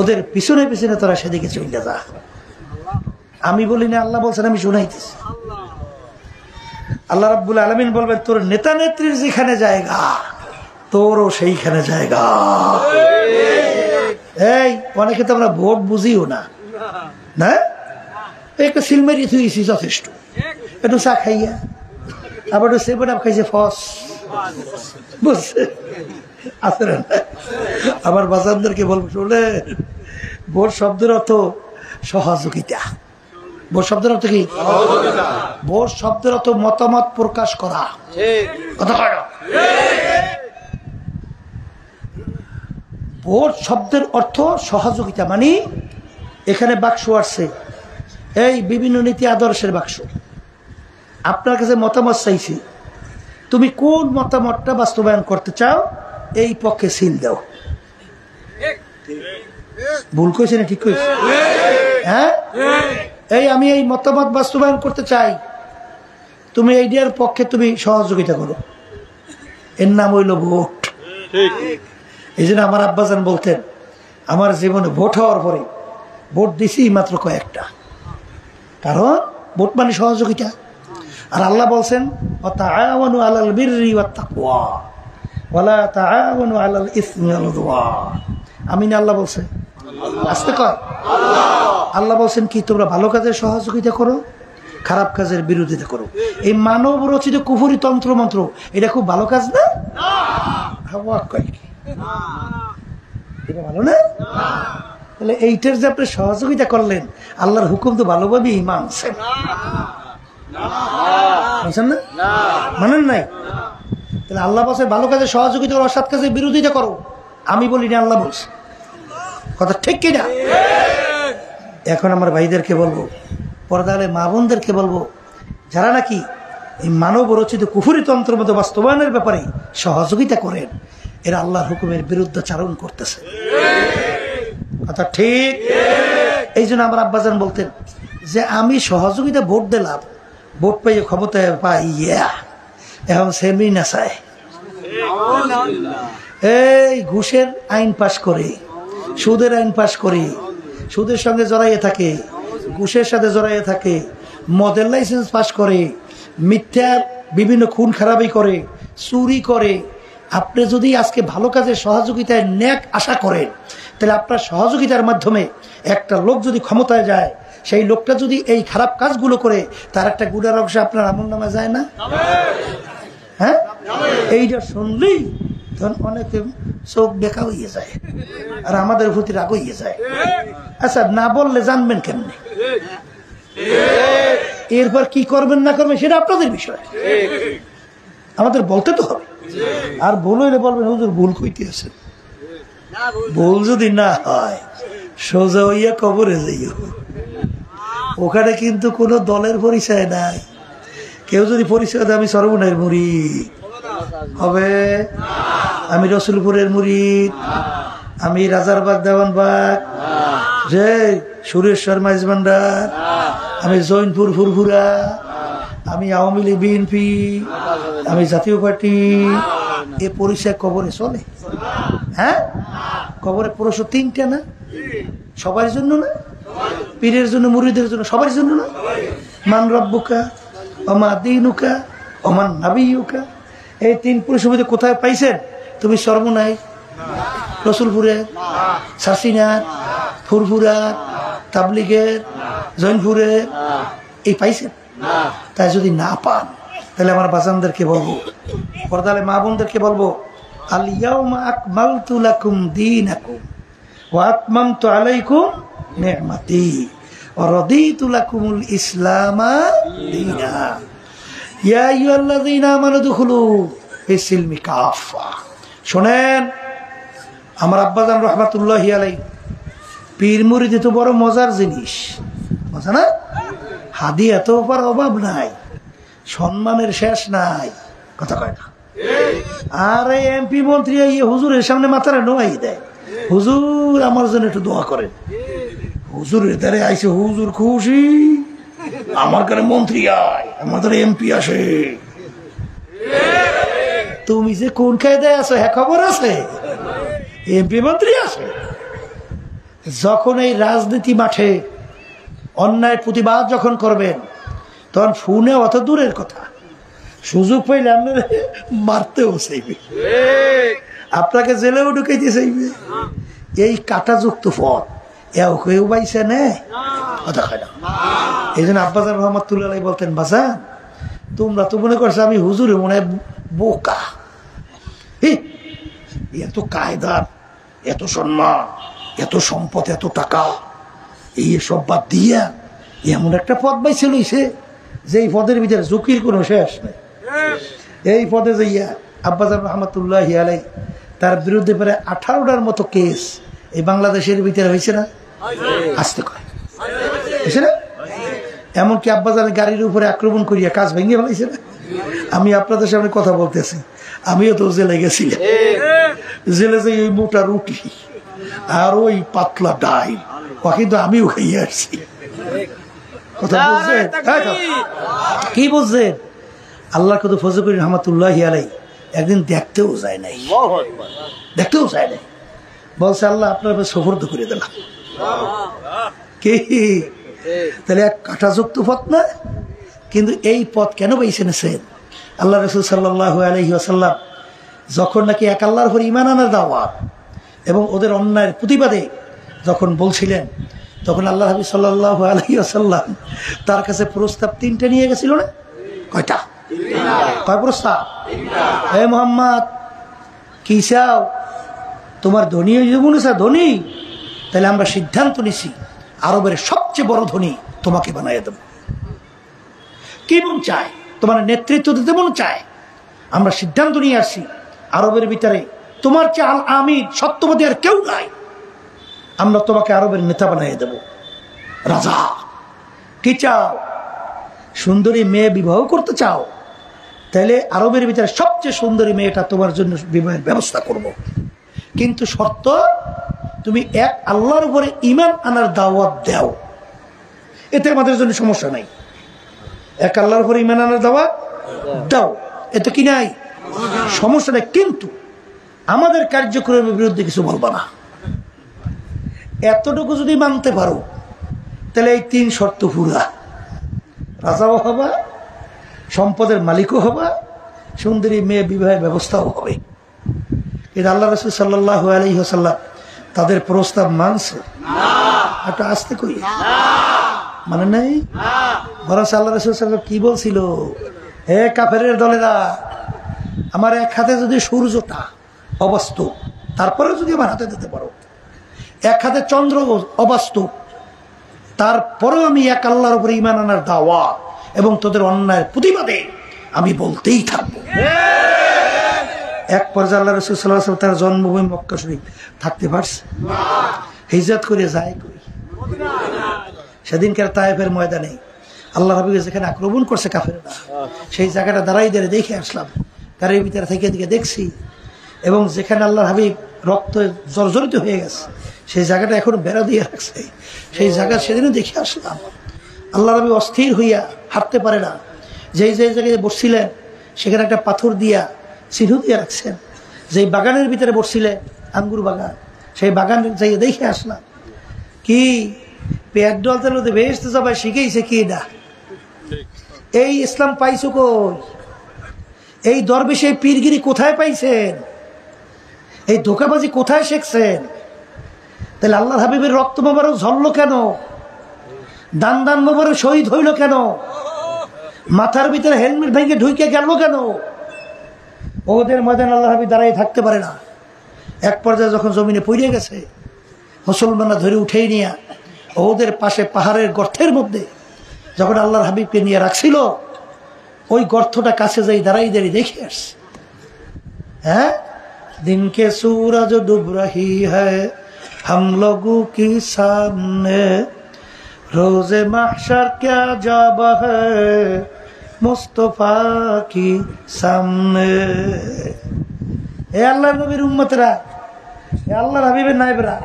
Speaker 1: ওদের পিছনে পিছনে তোরা সেদিকে চলে যা। আমি বলি না, আল্লাহ বলছেন, আমি শুনাইতেছি। আল্লাহ রাব্বুল আলামিন বলবেন, তোর নেতা নেত্রীর যেখানে জায়গা তোরও সেইখানে জায়গা। এই অনেকে তো আমরা ভোট বুঝিও না, না একটা সিলমেরি থুইছি যথেষ্ট, একটু চা খাইয়া আবার একটু সেভেন আপ খাইছে ফস, বুঝছে আছে না? আবার বাজারদেরকে বলবো, শুনে ভোট শব্দের অর্থ সহযোগিতা। ভোট শব্দের অর্থ কি? ভোট শব্দের অর্থ মতামত প্রকাশ করা। কথা কয় না? ভোট শব্দের অর্থ সহযোগিতা, মানে এখানে বাক্স আসছে, এই বিভিন্ন নীতি আদর্শের বাক্স, আপনার কাছে মতামত চাইছি, তুমি কোন মতামতটা বাস্তবায়ন করতে চাও এই পক্ষে সিল দাও। ভুল কইছে না ঠিক কইছে? হ্যাঁ, এই আমি এই মতামত বাস্তবায়ন করতে চাই, তুমি এইটার পক্ষে তুমি সহযোগিতা করো, এর নাম হইল ভোট। এই জন্য আমার আব্বাজান বলতেন, আমার জীবনে ভোট হওয়ার পরে ভোট দিছি মাত্র কয়েকটা, কারণ ভোট মানে সহযোগিতা। আর আল্লাহ বলছেন, ওয়াতাআওয়ানু আলাল বিররি ওয়াত তাকওয়া ওয়ালা তাআওয়ানু আলাল ইসমি ওয়াল উদওয়ান। আমিন। আল্লাহ বলছে, আস্তে কর। আল্লাহ বলছেন কি, তোমরা ভালো কাজের সহযোগিতা করো, খারাপ কাজের বিরোধিতা করো। এই মানব রচিত কুফরি তন্ত্র মন্ত্র, এটা খুব ভালো কাজ না? এটা ভালো না? তাহলে এইটার যে আপনি সহযোগিতা করলেন, আল্লাহর হুকুম তো ভালোভাবেই মানছেন, না? মানেন নাই? তাহলে আল্লাহ বলছে ভালো কাজে সহযোগিতা করো, অসৎ কাজে বিরোধিতা করো। আমি বলি না, আল্লাহ বলছে। কথা ঠিক কিনা? এখন আমার ভাইদেরকে বলবো, পর্দালে মা বোনদেরকে বলবো, যারা নাকি এই মানব রচিত কুফরি তন্ত্রের মতো বাস্তবায়নের ব্যাপারে সহযোগিতা করেন, এরা আল্লাহর হুকুমের বিরুদ্ধাচারণ করতেছে। কথা ঠিক? এই জন্য আমার আব্বাজান বলতেন যে, আমি সহযোগিতা ভোট দিলাম, ভোট পাইয়ে ক্ষমতায় পাই, এখন সেমনি না চায়, এই ঘুষের আইন পাশ করে, সুদের আইন পাশ করে, সুদের সঙ্গে জড়াইয়ে থাকে, ঘুষের সাথে জড়াইয়ে থাকে, মদের লাইসেন্স পাশ করে, মিথ্যা বিভিন্ন খুন খারাপি করে, চুরি করে। আপনি যদি আজকে ভালো কাজের সহযোগিতায় ন্যাক আশা করেন, তাহলে আপনার সহযোগিতার মাধ্যমে একটা লোক যদি ক্ষমতায় যায়, সেই লোকটা যদি এই খারাপ কাজগুলো করে, তার একটা গুণার অংশ আপনার আমলনামায় যায় না? হ্যাঁ, এইটা শুনলেই তখন অনেকে চোখ বেঁকা হইয়ে যায়, আর আমাদের প্রতি রাগ হইয়ে যায়। আচ্ছা, না বললে জানবেন কেমনে? এরপর কি করবেন না করবেন সেটা আপনাদের বিষয়, আমাদের বলতে তো হবে। আর ভুল হইলে বলবেন, হুজুর ভুল কইতে আছে। ভুল যদি না হয়, সোজা হইয়া কবরে যাইও, ওখানে কিন্তু কোনো দলের পরিচয় নাই। কেউ যদি পরিচয় দেয় আমি সর্বনায়ের মুরিদ হবে, আমি রসুলপুরের মুরিদ, আমি রাজারবাগ দেওয়ানবাগ, যে সুরেশ্বর মাইজভান্ডার, আমি জৈনপুর ফুরফুরা, আমি আওয়ামী লীগ বিএনপি, আমি জাতীয় পার্টি, এ পরিচয় কবরে চলে? হ্যাঁ, কবরে পুরুষ তিনটা না? সবার জন্য না? পীরের জন্য, মুরিদের জন্য, সবার জন্য না? মান রব্বুকা ওমা দীনুকা ওমান নাবিয়ুকা, এই তিন পুরুষের মধ্যে কোথায় পাইছেন? তুমি সর্বনাই, রসুলপুরের, শাসিনার, ফুরফুরার, তাবলিগের, জৈনপুরের, এই পাইছেন? তাই যদি না পান, তাহলে আমার বাজানদেরকে বলবো, পর্দালে মা বোনদেরকে বলবো, আল ইয়াউমা আকমালতু লাকুম দীনাকুম ওয়া আতমামতু আলাইকুম নি'মাতি ওয়া রাদিতু লাকুমুল ইসলামা দীনা ইয়া আইয়ুহাল্লাযীনা আমানু দুখুলু ফিস-সিলমি কাফা। শোনেন, আমার আব্বাজান রহমাতুল্লাহি আলাইহি, পীর মুরিদ তো বড় মজার জিনিস, বুঝা না? হাদি এত অভাব নাই, সম্মানের শেষ নাই। কথা কয় না? আর এই এমপি মন্ত্রী হুজুরের সামনে মাথাটা নোয়াই দেয়, হুজুর আমার জন্য একটু দোয়া করেন। হুজুরের দ্বারে আইসে, হুজুর খুশি, আমার কাছে মন্ত্রী আয়, আমাদের এমপি আসে। তুমি যে কোন কায়দায় আছো হ্যাঁ খবর আছে? এমপি মন্ত্রী আসে, যখন এই রাজনীতি মাঠে অন্যায় প্রতিবাদ যখন করবেন, তখন ফোনে অত দূরের কথা, সুযোগ পাইলে আপনার মারতেও চাইবে, আপনাকে জেলেও ঢুকাইতে চাইবে। এই কাটাযুক্ত পথ কেউ পাইছে নেয় কথা হয় না। এই জন্য আব্বাজান রহমাতুল্লাহ বলতেন, বাজান তোমরা তো মনে করছো আমি হুজুরে মনে হয় বোকা, এত কায়দার, এত সম্মান, এত সম্পদ, এত টাকা, এই সব বাদ দিয়া এমন একটা পদ পাইছে লইছে যে এই পদের ভিতরে ঝুঁকির কোনো শেষ নেই। এই পদে যাইয়া আব্বাজান রহমাতুল্লাহ আলাই তার বিরুদ্ধে প্রায় 18টার মতো কেস এই বাংলাদেশের ভিতরে হয়েছে না? আসতে কয় হয়েছে না? এমনকি আব্বাজানের গাড়ির উপরে আক্রমণ করিয়া কাজ ভেঙে ফেলাইছে না? আমি আপনাদের সামনে কথা বলতেছি, আমিও তো জেলে গেছি, জেলে যাই ওই মোটা রুটি আর ওই পাতলা ডাইল কিন্তু আমিও খাইয়ে আসছি। কথা বুঝছেন? কি বুঝছেন? আল্লাহ কত ফজল করিম রহমাতুল্লাহ আলাই একদিন দেখতেও যায় নাই, দেখতেও যায় নাই, বলছে আল্লাহ আপনার সফর তো করে দিলাম। কি তাহলে এক কাটাযুক্ত পথ না? কিন্তু এই পথ কেন বেছে নিয়েছেন? আল্লাহ রাসূল সাল্লাল্লাহু আলাইহি ওয়াসাল্লাম যখন নাকি এক আল্লাহর উপর ঈমান আনার দাওয়াত এবং ওদের অন্যায়ের প্রতিবাদে যখন বলছিলেন, তখন আল্লাহ হাবিব সাল্লাল্লাহু আলাইহি ওয়াসাল্লাম তার কাছে প্রস্তাব 3টে নিয়ে গেছিল না? কয়টা? কয় প্রস্তাব? হে মুহাম্মদ, কি চাও? তোমার ধনী মনে চাও ধনী? তাহলে আমরা সিদ্ধান্ত নিছি আরবের সবচেয়ে বড় ধনী তোমাকে বানাইয়া দেব। কি মন চায়? তোমার নেতৃত্ব দিতে মন চায়? আমরা সিদ্ধান্ত নিয়ে আসছি আরবের ভিতরে তোমার চেয়ে আল আমিন সত্যবাদী আর কেউ নাই, আমরা তোমাকে আরবের নেতা বানিয়ে দেব। রাজা কি চাও? সুন্দরী মেয়ে বিবাহ করতে চাও? তাহলে আরবের ভিতরে সবচেয়ে সুন্দরী মেয়েটা তোমার জন্য বিবাহের ব্যবস্থা করব, কিন্তু শর্ত তুমি এক আল্লাহর উপরে ঈমান আনার দাওয়াত দাও। এতে আমাদের জন্য সমস্যা নাই, এক আল্লাহর উপরে ঈমান আনার দাওয়াত দাও, এতে কি নাই সমস্যা নাই, কিন্তু আমাদের কার্যক্রমের বিরুদ্ধে কিছু বলবা না। এতটুকু যদি মানতে পারো তাহলে এই 3 শর্ত পুরা, রাজাও হবা, সম্পদের মালিকও হবা, সুন্দরী মেয়ে বিবাহের ব্যবস্থাও হবে। কিন্তু আল্লাহ রাসূল সাল্লাল্লাহু আলাইহি ওয়াসাল্লাম তাদের প্রস্তাব মানছে না? একটা আসতে কই মানে নাই? বরং আল্লাহ রাসূল সাল্লাল্লাহু আলাইহি ওয়াসাল্লাম কি বলছিল? হে কাফেরের দলেরা, আমার এক হাতে যদি সূর্যটা অবাস্তব, তারপরে যদি আমার হাতে দিতে পারো, এক হাতে চন্দ্র অবাস্তব, তারপরেও আমি এক আল্লাহর উপরে ঈমান আনার দাওয়াত এবং তোদের অন্যায়ের প্রতিবাদে আমি বলতেই থাকবো। এক পর্যায়ে আল্লাহ রাসূল সাল্লাল্লাহু আলাইহি ওয়াসাল্লাম তার জন্মভূমি মক্কা শরীফ থাকতে পারছে? হিজরত করে যায় কই? সেদিনকার তায়েফের ময়দানে আল্লাহ রাব্বি যেখানে আক্রমণ করছে কাফেররা, সেই জায়গাটা দাঁড়াই দেখে আসলাম, গাড়ির ভিতরে থেকে দিকে দেখছি, এবং যেখানে আল্লাহর হাবিব রক্ত জর্জরিত হয়ে গেছে সেই জায়গাটা এখনো বেড়া দিয়ে রাখছে, সেই জায়গা সেদিনও দেখে আসলাম। আল্লাহ রাব্বি অস্থির হইয়া হাঁটতে পারে না, যেই জায়গায় বসছিলেন সেখানে একটা পাথর দিয়া চিহ্ন দিয়ে রাখছেন। যেই বাগানের ভিতরে বসছিলেন, আঙ্গুর বাগান, সেই বাগান যাই দেখে আসলাম। কি পেট ডলতে লোতে বেহেশতে সবাই শিখেছে কি না? এই ইসলাম পাইছো কই? এই দরবেশে পীরগিরি কোথায় পাইছেন? এই ধোকাবাজি কোথায় শিখছেন? তাহলে আল্লাহর হাবিবের রক্ত মোবারক ঝরলো কেন? দান মোবারক শহীদ হইল কেন? মাথার ভিতরে হেলমেট ভেঙে ঢুকে গেল কেন? ওদের ময়দান আল্লাহর হাবিব দাঁড়াই থাকতে পারে না। এক পর্যায়ে যখন জমিনে পড়ে গেছে, মুসলমানরা ধরে উঠেই নিয়ে ওদের পাশে পাহাড়ের গর্তের মধ্যে যখন আল্লাহর হাবিবকে নিয়ে রাখছিল, ওই গর্তটা কাছে যাই দাঁড়াই দেখে আসছে। হ্যাঁ, দিনকে सूरज डूब रही है हम लोगों के सामने, रोज़े महशर क्या जब है मुस्तफा की सामने। ए আল্লাহর নবীর উম্মতরা, এ আল্লাহর হাবিবের নায়েবরা,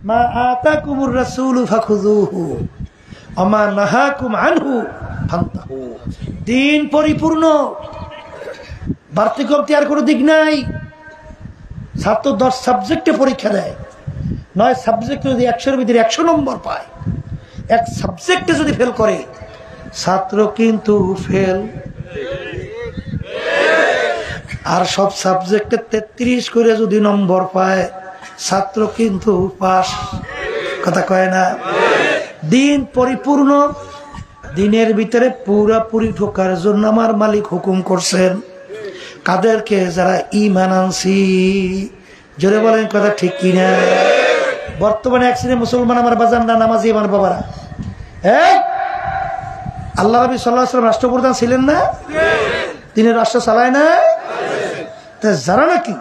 Speaker 1: মা আতাকুমুর রাসূলু ফাখুযুহু ওয়া মা নাহাকুম আনহু ফান্তাহু। দিন পরিপূর্ণ, বাড়তি কমতি আর কোনো দিক নাই। ছাত্র 10 সাবজেক্টে পরীক্ষা দেয়, নয় সাবজেক্টে যদি 100-এর ভিতরে 100 নম্বর পায়, এক সাবজেক্টে যদি ফেল করে ছাত্র কিন্তু ফেল, আর সব সাবজেক্টে 33 করে যদি নম্বর পায় ছাত্র কিন্তু পাস। কথা কয় না? দিন পরিপূর্ণ, দিনের ভিতরে পুরাপুরি ঢোকার জন্য আমার মালিক হুকুম করছেন। কাদেরকে? যারা ঈমান আনছি। জোরে বলেন কথা ঠিক কিনা? বর্তমানে এক শ্রেণীর মুসলমান আমার বাজানরা, নামাজি আমার বাবারা, আল্লাহ নবী সাল্লাল্লাহু আলাইহি ওয়াসাল্লাম রাষ্ট্রপ্রধান ছিলেন না? তিনি রাষ্ট্র চালায় না? যারা নাকি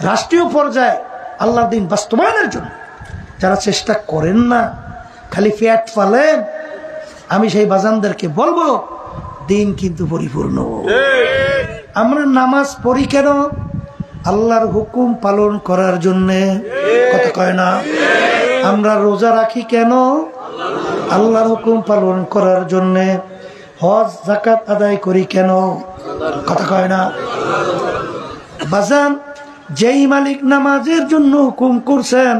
Speaker 1: রাষ্ট্রীয় পর্যায়ে আল্লাহর দিন বাস্তবায়নের জন্য যারা চেষ্টা করেন না, খালি ফ্যাট ফালেন, আমি সেই বাজানদেরকে বলবো দিন কিন্তু পরিপূর্ণ। আমরা নামাজ পড়ি কেন? আল্লাহর হুকুম পালন করার জন্যে। কথা কয় না? আমরা রোজা রাখি কেন? আল্লাহর হুকুম পালন করার জন্যে। হজ যাকাত আদায় করি কেন? কথা কয় না? বাজান, যেই মালিক নামাজের জন্য হুকুম করছেন,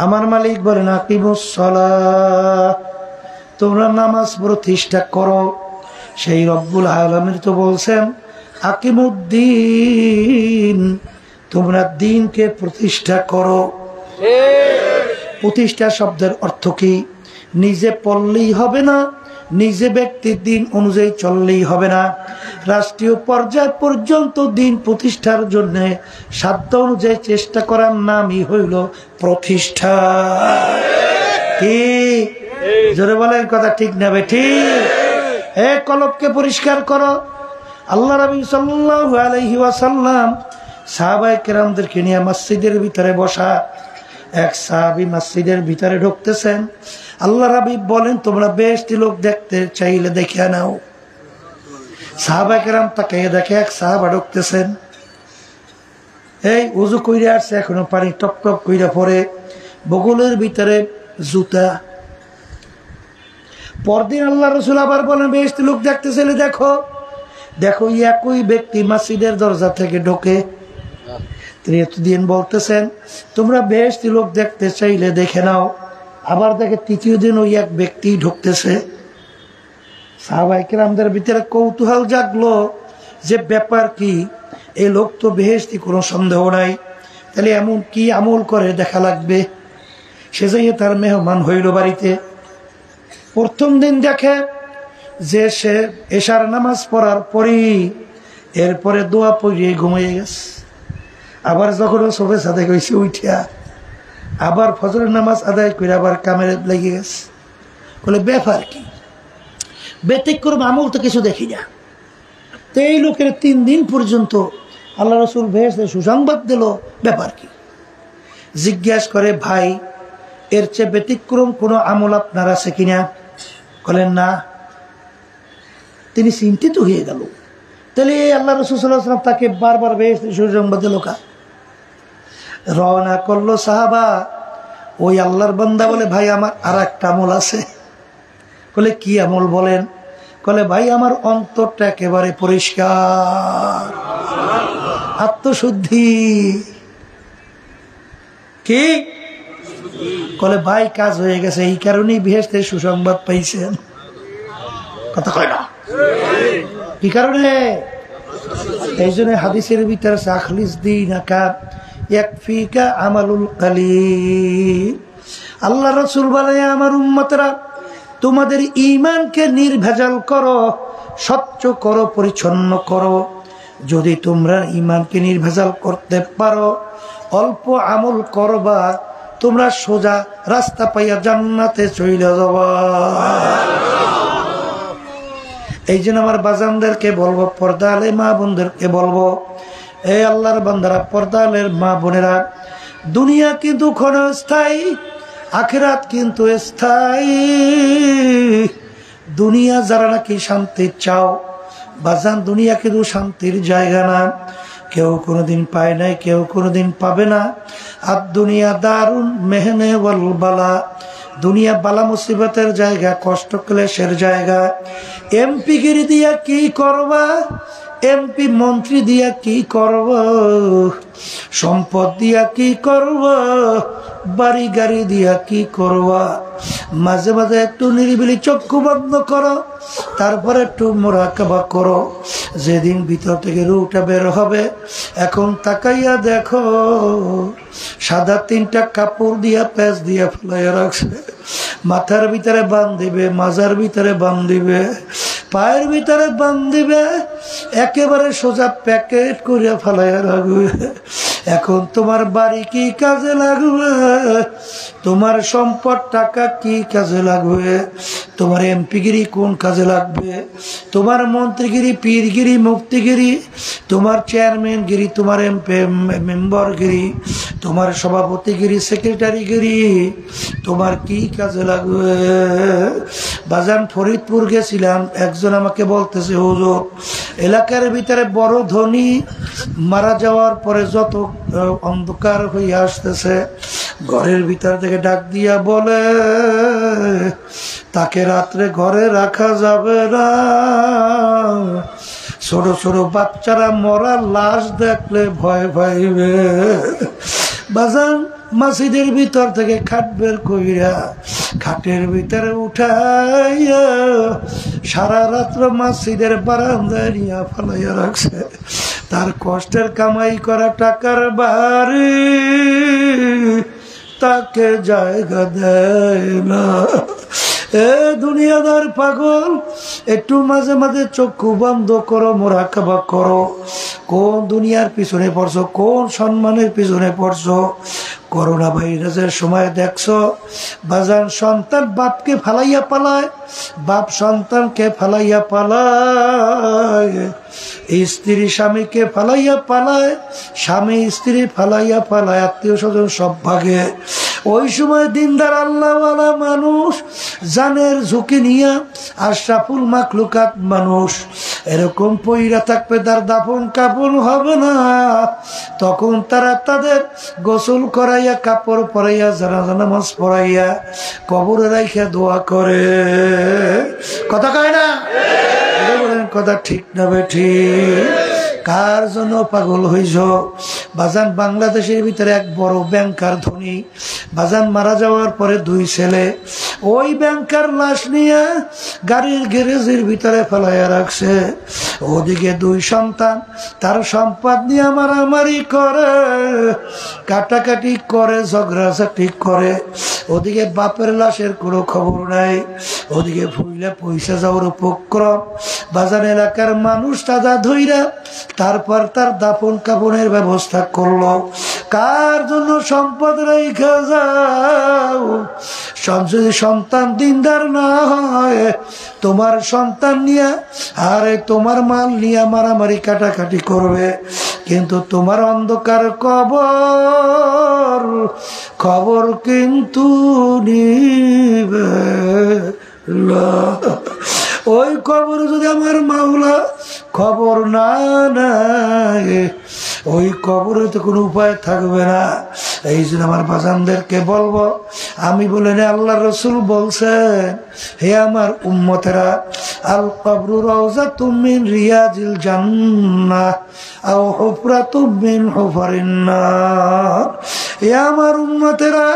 Speaker 1: আমার মালিক বলেন আকিমুস সালাহ, তোমরা নামাজ প্রতিষ্ঠা করো। সেই রব্বুল আলামিন তো বলছেন আকিমুদ্দিন, তোমরা দিনকে প্রতিষ্ঠা করো। প্রতিষ্ঠা শব্দের অর্থ কি? নিজে পড়লেই হবে না, নিজে ব্যক্তির দিন অনুযায়ী চললেই হবে না, রাষ্ট্রীয় পর্যায় পর্যন্ত দিন প্রতিষ্ঠার জন্য সাধ্য অনুযায়ী চেষ্টা করার নামই হইল প্রতিষ্ঠা। ঠিক? জোরে বলেন কথা ঠিক না ঠিক? কলবকে পরিষ্কার করো। আল্লাহ নবী সাল্লাল্লাহু আলাইহি ওয়াসাল্লাম সাহাবায়ে কেরামদেরকে নিয়ে মসজিদের ভিতরে বসা। এক সাহাবী মসজিদের ভিতরে ঢুকতেছেন। আল্লাহ হাবিব বলেন, তোমরা বেশটি লোক দেখতে চাইলে দেখে নাও। সাহাবায়ে কেরাম তাকে দেখে এক সাহাবা ঢুকতেছেন, এই ওযু কইরা আসছে, এখনো পানি টপ টপ কইরা পড়ে, বগলের ভিতরে জুতা। পরদিন আল্লাহ রাসূল আবার বলেন, বেশটি লোক দেখতে চাইলে দেখো। দেখো একই ব্যক্তি মসজিদের দরজা থেকে ঢোকে। তিনি এতদিন বলতেছেন তোমরা বেশটি লোক দেখতে চাইলে দেখে নাও। আবার দেখে তৃতীয় দিন ওই এক ব্যক্তি ঢুকতেছে। সাহাবায়ে কেরামদের ভিতরে কৌতূহল জাগলো যে ব্যাপার কি, এই লোক তো বেহেশতি, কোনো সন্দেহ নাই, তাহলে এমন কি আমল করে দেখা লাগবে। সে যাইয়ে তার মেহমান হইল বাড়িতে। প্রথম দিন দেখে যে সে এশার নামাজ পড়ার পরেই এরপরে দোয়া পড়িয়ে ঘুমিয়ে গেছে। আবার যখন সবে সাথে গেছে উঠিয়া আবার ফজরের নামাজ আদায় করে আবার কামের লেগে গেছে। বলে ব্যাপার কি? ব্যতিক্রম আমল তো কিছু দেখি না। তো এই লোকের 3 দিন পর্যন্ত আল্লাহ রাসূল ভেসে সুসংবাদ দিল, ব্যাপার কি? জিজ্ঞাস করে, ভাই এর চেয়ে ব্যতিক্রম কোনো আমল আপনার আছে কিনা? বলেন না। তিনি চিন্তিত হয়ে গেল, তাহলে আল্লাহ রাসূল সাল্লাল্লাহু আলাইহি ওয়াসাল্লাম তাকে বারবার ভেসে সুসংবাদ দিল কা? রওনা করলো সাহাবা। ওই আল্লাহর বান্দা বলে, ভাই আমার আর একটা আমল আছে। বলে কি আমল বলেন? বলে ভাই আমার অন্তরটা একেবারে পরিষ্কার, আত্মশুদ্ধি। কি? বলে ভাই কাজ হয়ে গেছে, এই কারণেই বেহেশতের সুসংবাদ পাইছেন। কথা কয় না? কি কারণে? এই জন্য হাদিসের ভিতরে আখলিস দীনাকা ইয়াকফিকা আমালুল কালিল। আল্লাহ রাসূল বলে, আমার উম্মতরা তোমাদের ঈমানকে নির্ভেজাল করো, স্বচ্ছ করো, পরিচ্ছন্ন করো। যদি তোমরা ঈমানকে নির্ভেজাল করতে পারো, অল্প আমল করবা, তোমরা সোজা রাস্তা পাইয়া জান্নাতে চলে যাবা। এই জন্য আমার বাজানদেরকে বলবো, পর্দা আলে মা বোনদেরকে বলবো, এই আল্লাহর বান্দারা, পর্দা আলের মা বোনেরা, দুনিয়া কিন্তু ক্ষণস্থায়ী, আখিরাত কিন্তু স্থায়ী। দুনিয়া যারা নাকি শান্তি চাও বাজান, দুনিয়া কিন্তু শান্তির জায়গা না। কেউ কোনোদিন পায় নাই, কেউ কোনোদিন পাবে না। আর দুনিয়া দারুন মেহনে ওয়াল বালা, দুনিয়া বালা মুসিবতের জায়গা, কষ্ট ক্লেশের জায়গা। এমপি গিরি দিয়া কি করবা, এমপি মন্ত্রী দিয়া কি করব, সম্পদ দিয়া কি করব, বাড়ি গাড়ি দিয়া কি করব। মাঝে মাঝে একটু নিরিবিলি চক্ষু বন্ধ করো, তারপরে একটু মুরাকাবা করো। যেদিন ভিতর থেকে রুহটা বের হবে, এখন তাকাইয়া দেখো সাদা 3টা কাপড় দিয়া প্যাচ দিয়া ফেলাইয়া রাখছে। মাথার ভিতরে বান্ধিবে, মাজার ভিতরে বান্ধিবে, পায়ের ভিতরে বান্ধিবে, একেবারে সোজা প্যাকেট করিয়া ফেলাইয়া রাখবে। এখন তোমার বাড়ি কি কাজে লাগবে, তোমার সম্পদ টাকা কি কাজে লাগবে, তোমার এমপিগিরি কোন কাজে লাগবে, তোমার মন্ত্রীগিরি, পীরগিরি, মুফতিগিরি, তোমার চেয়ারম্যানগিরি, তোমার মেম্বারগিরি, তোমার সভাপতিগিরি, সেক্রেটারিগিরি, তোমার কি কাজে লাগবে। বাজান ফরিদপুর গেছিলাম, একজন আমাকে বলতেছে, হুজুর এলাকার ভিতরে বড় ধনী মারা যাওয়ার পরে যত অন্ধকার হয়ে আসতেছে, ঘরের ভিতর থেকে ডাক দিয়া বলে তাকে রাত্রে ঘরে রাখা যাবে না, ছোট ছোট বাচ্চারা মরা লাশ দেখলে ভয় পাইবে। বাজান মসজিদের ভিতর থেকে খাট বের কইরা খাটের ভিতরে উঠাইয়া সারা রাত্র মসজিদের বারান্দায় নিয়ে ফেলাইয়া রাখছে। তার কষ্টের কামাই করা টাকার বাড়ি তাকে জায়গা দেয় না। এ দুনিয়াদার পাগল, একটু মাঝে মাঝে চক্ষু বন্ধ করো, মুরাকাবা করো। কোন দুনিয়ার পিছনে পড়ছো, কোন সম্মানের পিছনে পড়ছো। করোনা ভাইরাসের সময় দেখছো বাজান সন্তান বাপকে ফালাইয়া পালায়, বাপ সন্তানকে ফালাইয়া পালায়, স্ত্রী স্বামীকে ফালাইয়া পালায়, স্বামী স্ত্রী ফালাইয়া পালায়, আত্মীয় স্বজন সব ভাগে। ওই সময় দিনদার আল্লাহওয়ালা মানুষ জানের ঝুঁকি নিয়ে আশরাফুল মাখলুকাত মানুষ এরকম পইরা থাকবে, তার দাফন কাফন হবে না। তখন তারা তাদের গোসল করাইয়া, কাপড় পরাইয়া, জানাজা নামাজ পড়াইয়া কবরে রাইখা দোয়া করে। কথা কয় না? বলেন কথা ঠিক না বেঠিক? কার জন্য পাগল হইছ? বাজান বাংলাদেশের ভিতরে এক বড় ব্যাংকার ধনী, বাজান মারা যাওয়ার পরে 2 ছেলে ওই ব্যাংকার লাশ নিয়ে গাড়ির গ্যারেজের ভিতরে ফেলাইয়া রাখছে। ওদিকে 2 সন্তান তার সম্পদ নিয়ে মারামারি করে, কাটাকাটি করে, ঝগড়াঝাটি করে। ওদিকে বাপের লাশের কোনো খবর নাই, ওদিকে ভুইলা পয়সা যাওয়ার উপক্রম। বাজার এলাকার মানুষ তাজা ধইরা তারপর তার দাফন কাফনের ব্যবস্থা করলো। কার জন্য সম্পদ রেখে যাও? যদি সন্তান দিনদার না হয়, তোমার সন্তান নিয়ে আরে তোমার মাল নিয়ে মারামারি কাটাকাটি করবে, কিন্তু তোমার অন্ধকার কবর খবর কিন্তু নিবে না। ওই কবর যদি আমার মাওলা খবর না নেয়, ওই কবরে তো কোনো উপায় থাকবে না। এই জন্য আমার বাজানদেরকে বলবো, আমি বলে না, আল্লাহ রসুল বলছেন, হে আমার উম্মতেরা, আল কবরু রাউযাতুম মিন রিয়াজিল জান্নাহ আও হুফরাতুম মিন হুফারিন নার। হে আমার উম্মতেরা,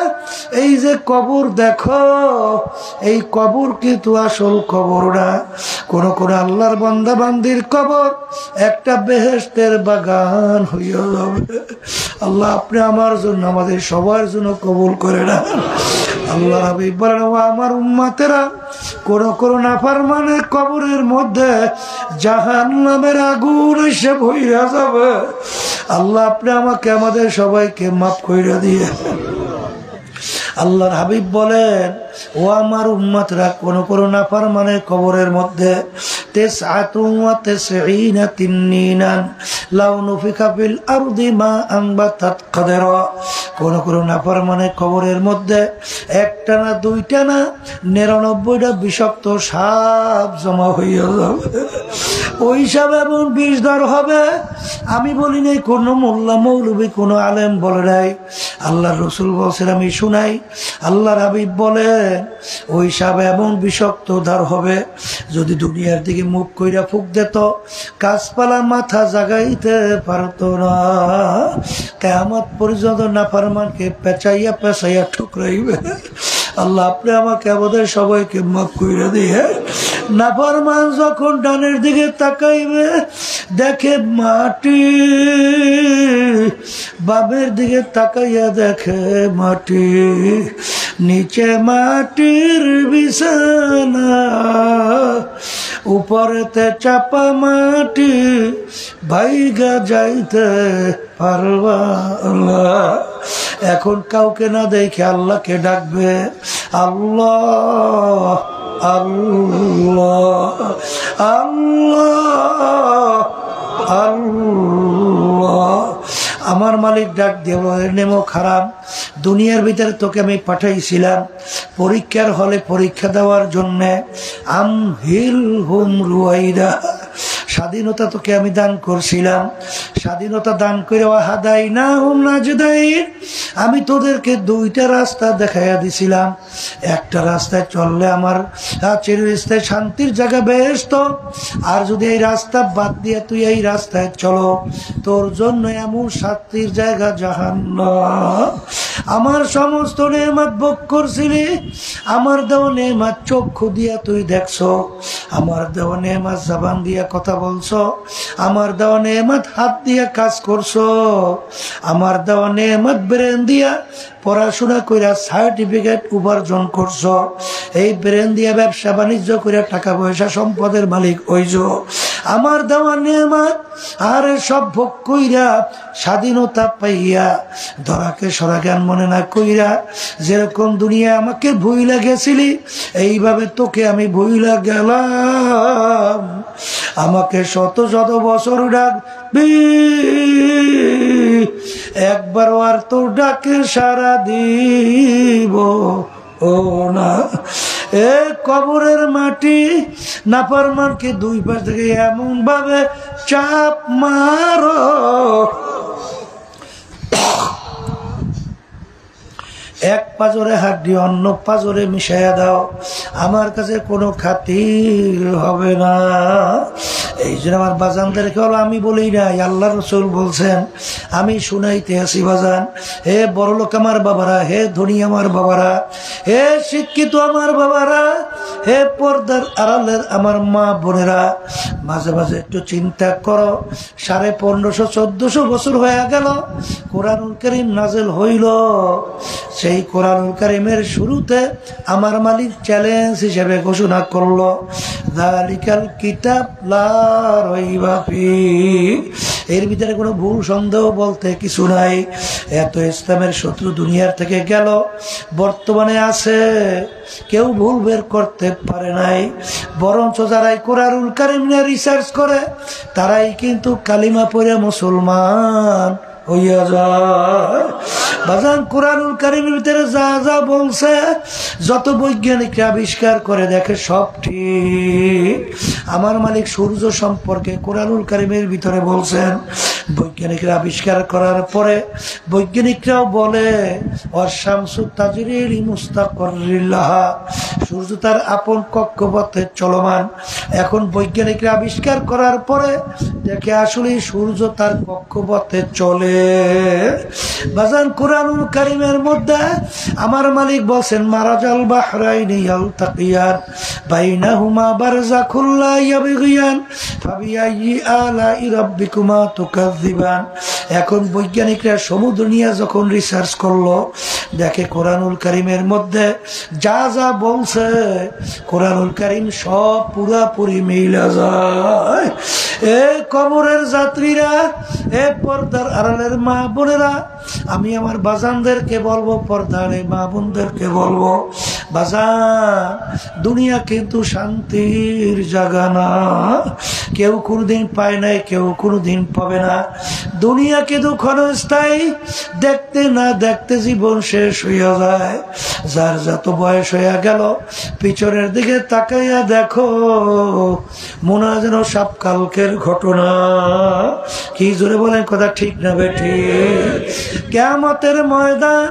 Speaker 1: এই যে কবর দেখো, এই কবর কিন্তু আসল কবর না। কোন কোন আল্লাহর বান্দা বান্দির কবর একটা বেহেশতের বাগান হইয়া যাবে। আল্লাহ আপনি আমার জন্য, আমাদের সবার জন্য কবুল করে না। আল্লাহ হাবিব বলেন, ও আমার উম্মতেরা, কোন কোন নাফরমানের কবরের মধ্যে জাহান্নামের আগুন এসে ভইরা যাবে। আল্লাহ আপনি আমাকে, আমাদের সবাইকে মাফ কইরা দিয়ে। আল্লাহর হাবিব বলেন, ও আমার উম্মতরা, কোন কোন নাফরমানের কবরের মধ্যে 99 তিন্নিনান লাউ নুফিকা ফিল আরদি মা আনবাতাত কাদরা। কোন কোন নাফরমানের কবরের মধ্যে 1টা না 2টা না 99টা বিষাক্ত সাপ জমা হইয়া যাবে। ওই সাপ এমন বিষধর হবে, আমি বলি নাই, কোন মোল্লা মৌলবী কোন আলেম বলে নাই, আল্লাহর রাসূল বলেন আমি শুনাই, আল্লাহর হাবিব বলে ওই সাপ এমন বিষাক্ত ধার হবে, যদি দুনিয়ার দিকে মুখ কইরা ফুক দিত গাছপালা মাথা জাগাইতে পারতো না। কিয়ামত পর্যন্ত নাফরমানকে পেঁচাইয়া পেঁচাইয়া ঠুকরাইবে। আল্লাহ আপনি আমাকে আমাদের সবাইকে মাফ কইরা দিয়ে। নাফরমান যখন ডানের দিকে তাকাইবে দেখে মাটি, বামের দিকে তাকাইয়া দেখে মাটি, নিচে মাটির বিছানা, উপরেতে চাপা মাটি, ভাইগা যাইতে পারবা না। এখন কাউকে না দেখে আল্লাহকে ডাকবে, আল্লাহ আল্লাহ আল্লাহ আল্লাহ। আমার মালিক ডাক দিয়ে নেমো খারাপ, দুনিয়ার ভিতরে তোকে আমি পাঠাইছিলাম পরীক্ষার হলে পরীক্ষা দেওয়ার জন্যে। আমহিল হুম রুয়াইদা, স্বাধীনতা তোকে আমি দান করছিলাম, স্বাধীনতা দান করে হাদাই না হুম নাজদাই, আমি তোদেরকে দুইটা রাস্তা দেখাইয়া দিছিলাম। একটা রাস্তায় চললে আমার চিরস্থায়ী শান্তির জায়গা বেহেশত, আর যদি এই রাস্তা বাদ দিয়ে তুই এই রাস্তায় চলো তোর জন্য এমন শান্তির জায়গা জাহান্নাম। আমার সমস্ত নেয়ামত ভোগ করছিলি, আমার দেওয়া নেয়ামত চক্ষু দিয়া তুই দেখছো, আমার দেওয়া নেয়ামত জবান দিয়া কথা বলছো, আমার দেওয়া নেয়ামত হাত দিয়া কাজ করছো, আমার দেওয়া নেয়ামত ব্রেন দিয়া পড়াশোনা কইরা সার্টিফিকেট উপার্জন করছো, এই ব্রেন দিয়া ব্যবসা বাণিজ্য করে টাকা পয়সা সম্পদের মালিক হইছো। আমার দেওয়া নেয়ামত আর সব ভোগ কইরা স্বাধীনতা পাইয়া ধরাকে সরা জ্ঞান মনে না কইরা যেরকম দুনিয়া আমাকে ভুইলা গেছিলি, এইভাবে তোকে আমি ভুইলা গেলাম। আমাকে শত শত বছর ডাকবি, একবারও আর তোর ডাকে সারা দিব ও না। এ কবরের মাটি নাফরমানকে দুই পাশ থেকে এমন ভাবে চাপ মারো, এক পাজরে হাড্ডি অন্য পাজরে মিশাইয়া দাও, আমার কাছে কোনো খাতির হবে না। এই জন্য আমার বাজানদেরকে হলো আমি বলি নাই, আল্লাহ রাসূল বলছেন, আমি শুনাইতে আছি বাজান। হে বড়লোক আমার বাবারা, হে ধনী আমার বাবারা, হে শিক্ষিত আমার বাবারা, হে পর্দার আড়ালের আমার মা বোনেরা, মাঝে মাঝে একটু চিন্তা করো। 1550-1400 বছর হয়ে গেল কোরআনুল কারীম নাযিল হইল। সেই কোরআনুল কারীমের শুরুতে আমার মালিক চ্যালেঞ্জ হিসেবে ঘোষণা করলো, যালিকাল কিতাব লা রাইবা ফীহ, এর ভিতরে কোনো ভুল সন্দেহ বলতে কিছু নাই। এত ইসলামের শত্রু দুনিয়ার থেকে গেল, বর্তমানে আছে, কেউ ভুল বের করতে পারে নাই। বরঞ্চ যারাই কোরআনুল কারীম নিয়ে রিসার্চ করে তারাই কিন্তু কালিমা পড়ে মুসলমান হইয়া যায়। বাজান কোরআনুল কারীমের ভিতরে যা যা বলছে, যত বৈজ্ঞানিকরা আবিষ্কার করে দেখে সব ঠিক। আমার মালিক সূর্য সম্পর্কে কোরআনুল কারীমের ভিতরে বলছেন, বৈজ্ঞানিকরা আবিষ্কার করার পরে বৈজ্ঞানিকরাও বলে ওয়াশ-শামসু তাজরি লিমুস্তাকাররিন লাহা, সূর্য তার আপন কক্ষপথে চলমান। এখন বৈজ্ঞানিকরা আবিষ্কার করার পরে দেখে আসলে সূর্য তার কক্ষপথে চলে। বাজান কোরআনুল কারীমের মধ্যে আমার মালিক বলেন, মারাজাল বাহরাইনি ইয়ালতাকিয়ান বাইনাহুমা বারযাখুল লা ইয়াবগিয়ান ফাবিআইয়ি আলাই রাব্বিকুমা তুকাযযিবান। এখন বৈজ্ঞানিকরা সমুদ্র নিয়ে যখন রিসার্চ করলো, দেখে কোরআনুল কারীমের মধ্যে যা যা বলছে কোরআনুল কারীম সব পুরাপুরি মিলে যায়। এ কবরের যাত্রীরা, এ পর্দার আড়ালের মা বোনেরা, আমি আমার বাজানদেরকে বলবো, পর্দার এই মা বোনদেরকে বলবো, বাজার দুনিয়া কিন্তু শান্তির জায়গা না। কেউ কোনোদিন পায় নাই, কেউ কোনোদিন পাবে না। দুনিয়া কিন্তু ক্ষণস্থায়ী, দেখতে না দেখতে জীবন শেষ হইয়া যায়। যার যত বয়স হইয়া গেল পিছনের দিকে তাকাইয়া দেখো, মনে হয় যেন সব কালকের ঘটনা। কি জোরে বলেন, কথা ঠিক না বেঠি? কিয়ামতের ময়দান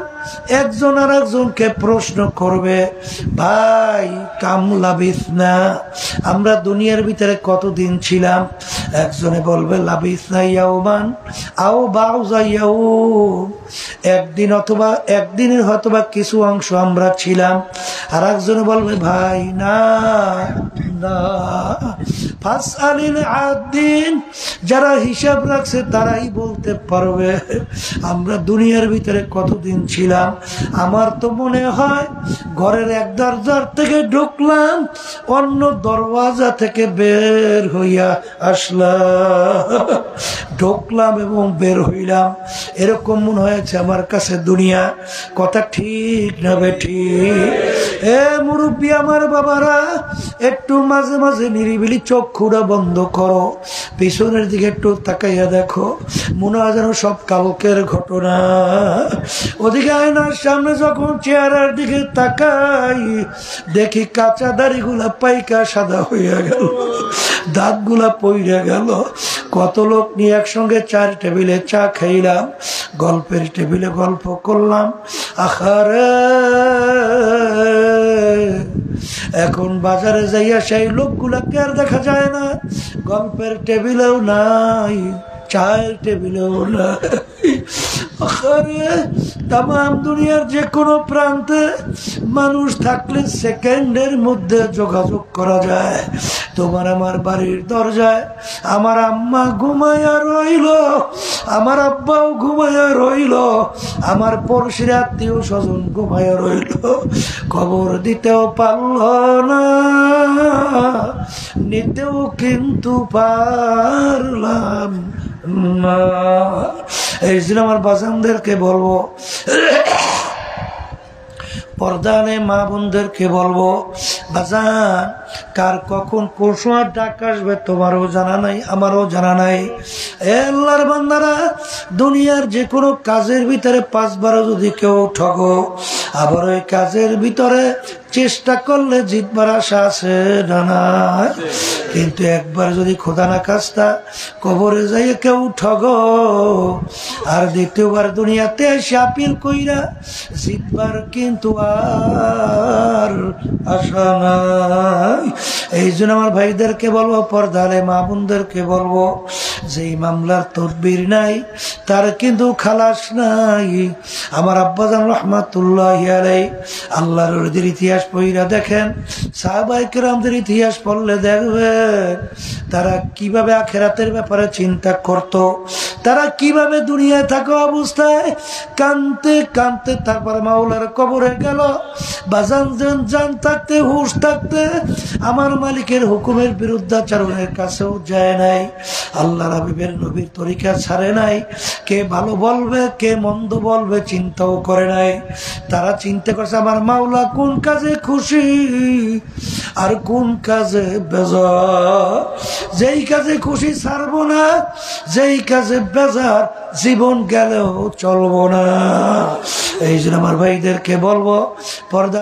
Speaker 1: একজন আর একজনকে প্রশ্ন করবে, ভাই কাম লাবিস না, আমরা দুনিয়ার ভিতরে কতদিন ছিলাম? একজনে বলবে লাবিস না ইয়াউমান আও বাউযা ইয়াউম, একদিন অথবা একদিনের হয়তোবা কিছু অংশ আমরা ছিলাম। আর একজনে বলবে ভাই না না, ফাসআলিল আদিন, যারা হিসাব রাখছে তারাই বলতে পারবে আমরা দুনিয়ার ভিতরে কতদিন ছিলাম। আমার তো মনে হয় ঘরের এক দরজার থেকে ঢুকলাম, অন্য দরওয়াজা থেকে বের হইয়া আসলাম, ঢুকলাম এবং বের হইলাম, এরকম মনে হয়েছে আমার কাছে দুনিয়া। কথা ঠিক না বেঠিক? এ মুরব্বী আমার বাবারা, একটু মাঝে মাঝে নিরিবিলি চক্ষুটা বন্ধ করো, পিছনের দিকে একটু তাকাইয়া দেখো, মনে হয় যেন সব কালকের ঘটনা। ওদিকে আয়নার সামনে যখন চেহারার দিকে তাকাই, দেখি কাঁচা দাড়িগুলা পাইকা সাদা হইয়া গেল, দাঁতগুলা পইরা গেল। কত লোক নিয়ে একসঙ্গে চার টেবিলে চা খাইলাম, গল্পের টেবিলে গল্প করলাম, আখারে এখন বাজারে যাইয়া সেই লোকগুলাকে আর দেখা যায় না, গল্পের টেবিলেও নাই, চায়ের টেবিলেও নাই। তাম দুনিয়ার যে কোনো প্রান্তে মানুষ থাকলে সেকেন্ডের মধ্যে যোগাযোগ করা যায়। তোমার আমার বাড়ির দরজায় আমার আম্মা ঘুমাইয়া রইল, আমার আব্বাও ঘুমাইয়া রইল, আমার পড়শির আত্মীয় স্বজন ঘুমাইয়া রইল, খবর দিতেও পারল না, নিতেও কিন্তু পারলাম না। এই জন্য আমার বাজানদেরকে বলবো, পর্দানে মা বোনদেরকে বলবো, বাজান কার কখন কোন সময় ডাক আসবে তোমারও জানা নাই, আমারও জানা নাই। এ আল্লাহর বান্দারা, দুনিয়ার যে কোনো কাজের ভিতরে 5 বারও যদি কেউ ঠগো, আবার ওই কাজের ভিতরে চেষ্টা করলে জিতবার আশা আছে না নাই? কিন্তু একবার যদি খোদা না কাজটা কবরে যাইয়ে কেউ ঠগো, আর দ্বিতীয়বার দুনিয়াতে এসে আপিল কইরা জিতবার কিন্তু আর আশা নাই। এই জন্য আমার ভাইদেরকে বলবো, পর্দারে মা বোনদেরকে বলবো, যেই মামলার তদবির নাই তার কিন্তু খালাস নাই। আমার আব্বাজান রহমাতুল্লাহি আলাইহি, আল্লাহর ওলিদের ইতিহাস পড়িরা দেখেন, সাহাবায়ে কেরামদের ইতিহাস পড়লে দেখবেন তারা কিভাবে আখিরাতের ব্যাপারে চিন্তা করত, তারা কিভাবে দুনিয়ায় থাকা অবস্থায় কানতে কানতে তারপর মাওলার কবরে গেল। বাজান জান থাকতে, হুঁশ থাকতে আমার মালিকের হুকুমের বিরুদ্ধাচরণের কাছেও যায় নাই, আল্লাহর হাবিবের নবীর তরিকা ছাড়ে নাই। কে ভালো বলবে কে মন্দ বলবে চিন্তাও করে নাই। তারা চিন্তা করছে আমার মাওলা কোন কাজে খুশি আর কোন কাজে বেজার। যেই কাজে খুশি ছাড়বো না, যেই কাজে বেজার জীবন গেলেও চলবো না। এই জন্য আমার ভাইদেরকে বলবো, পর্দা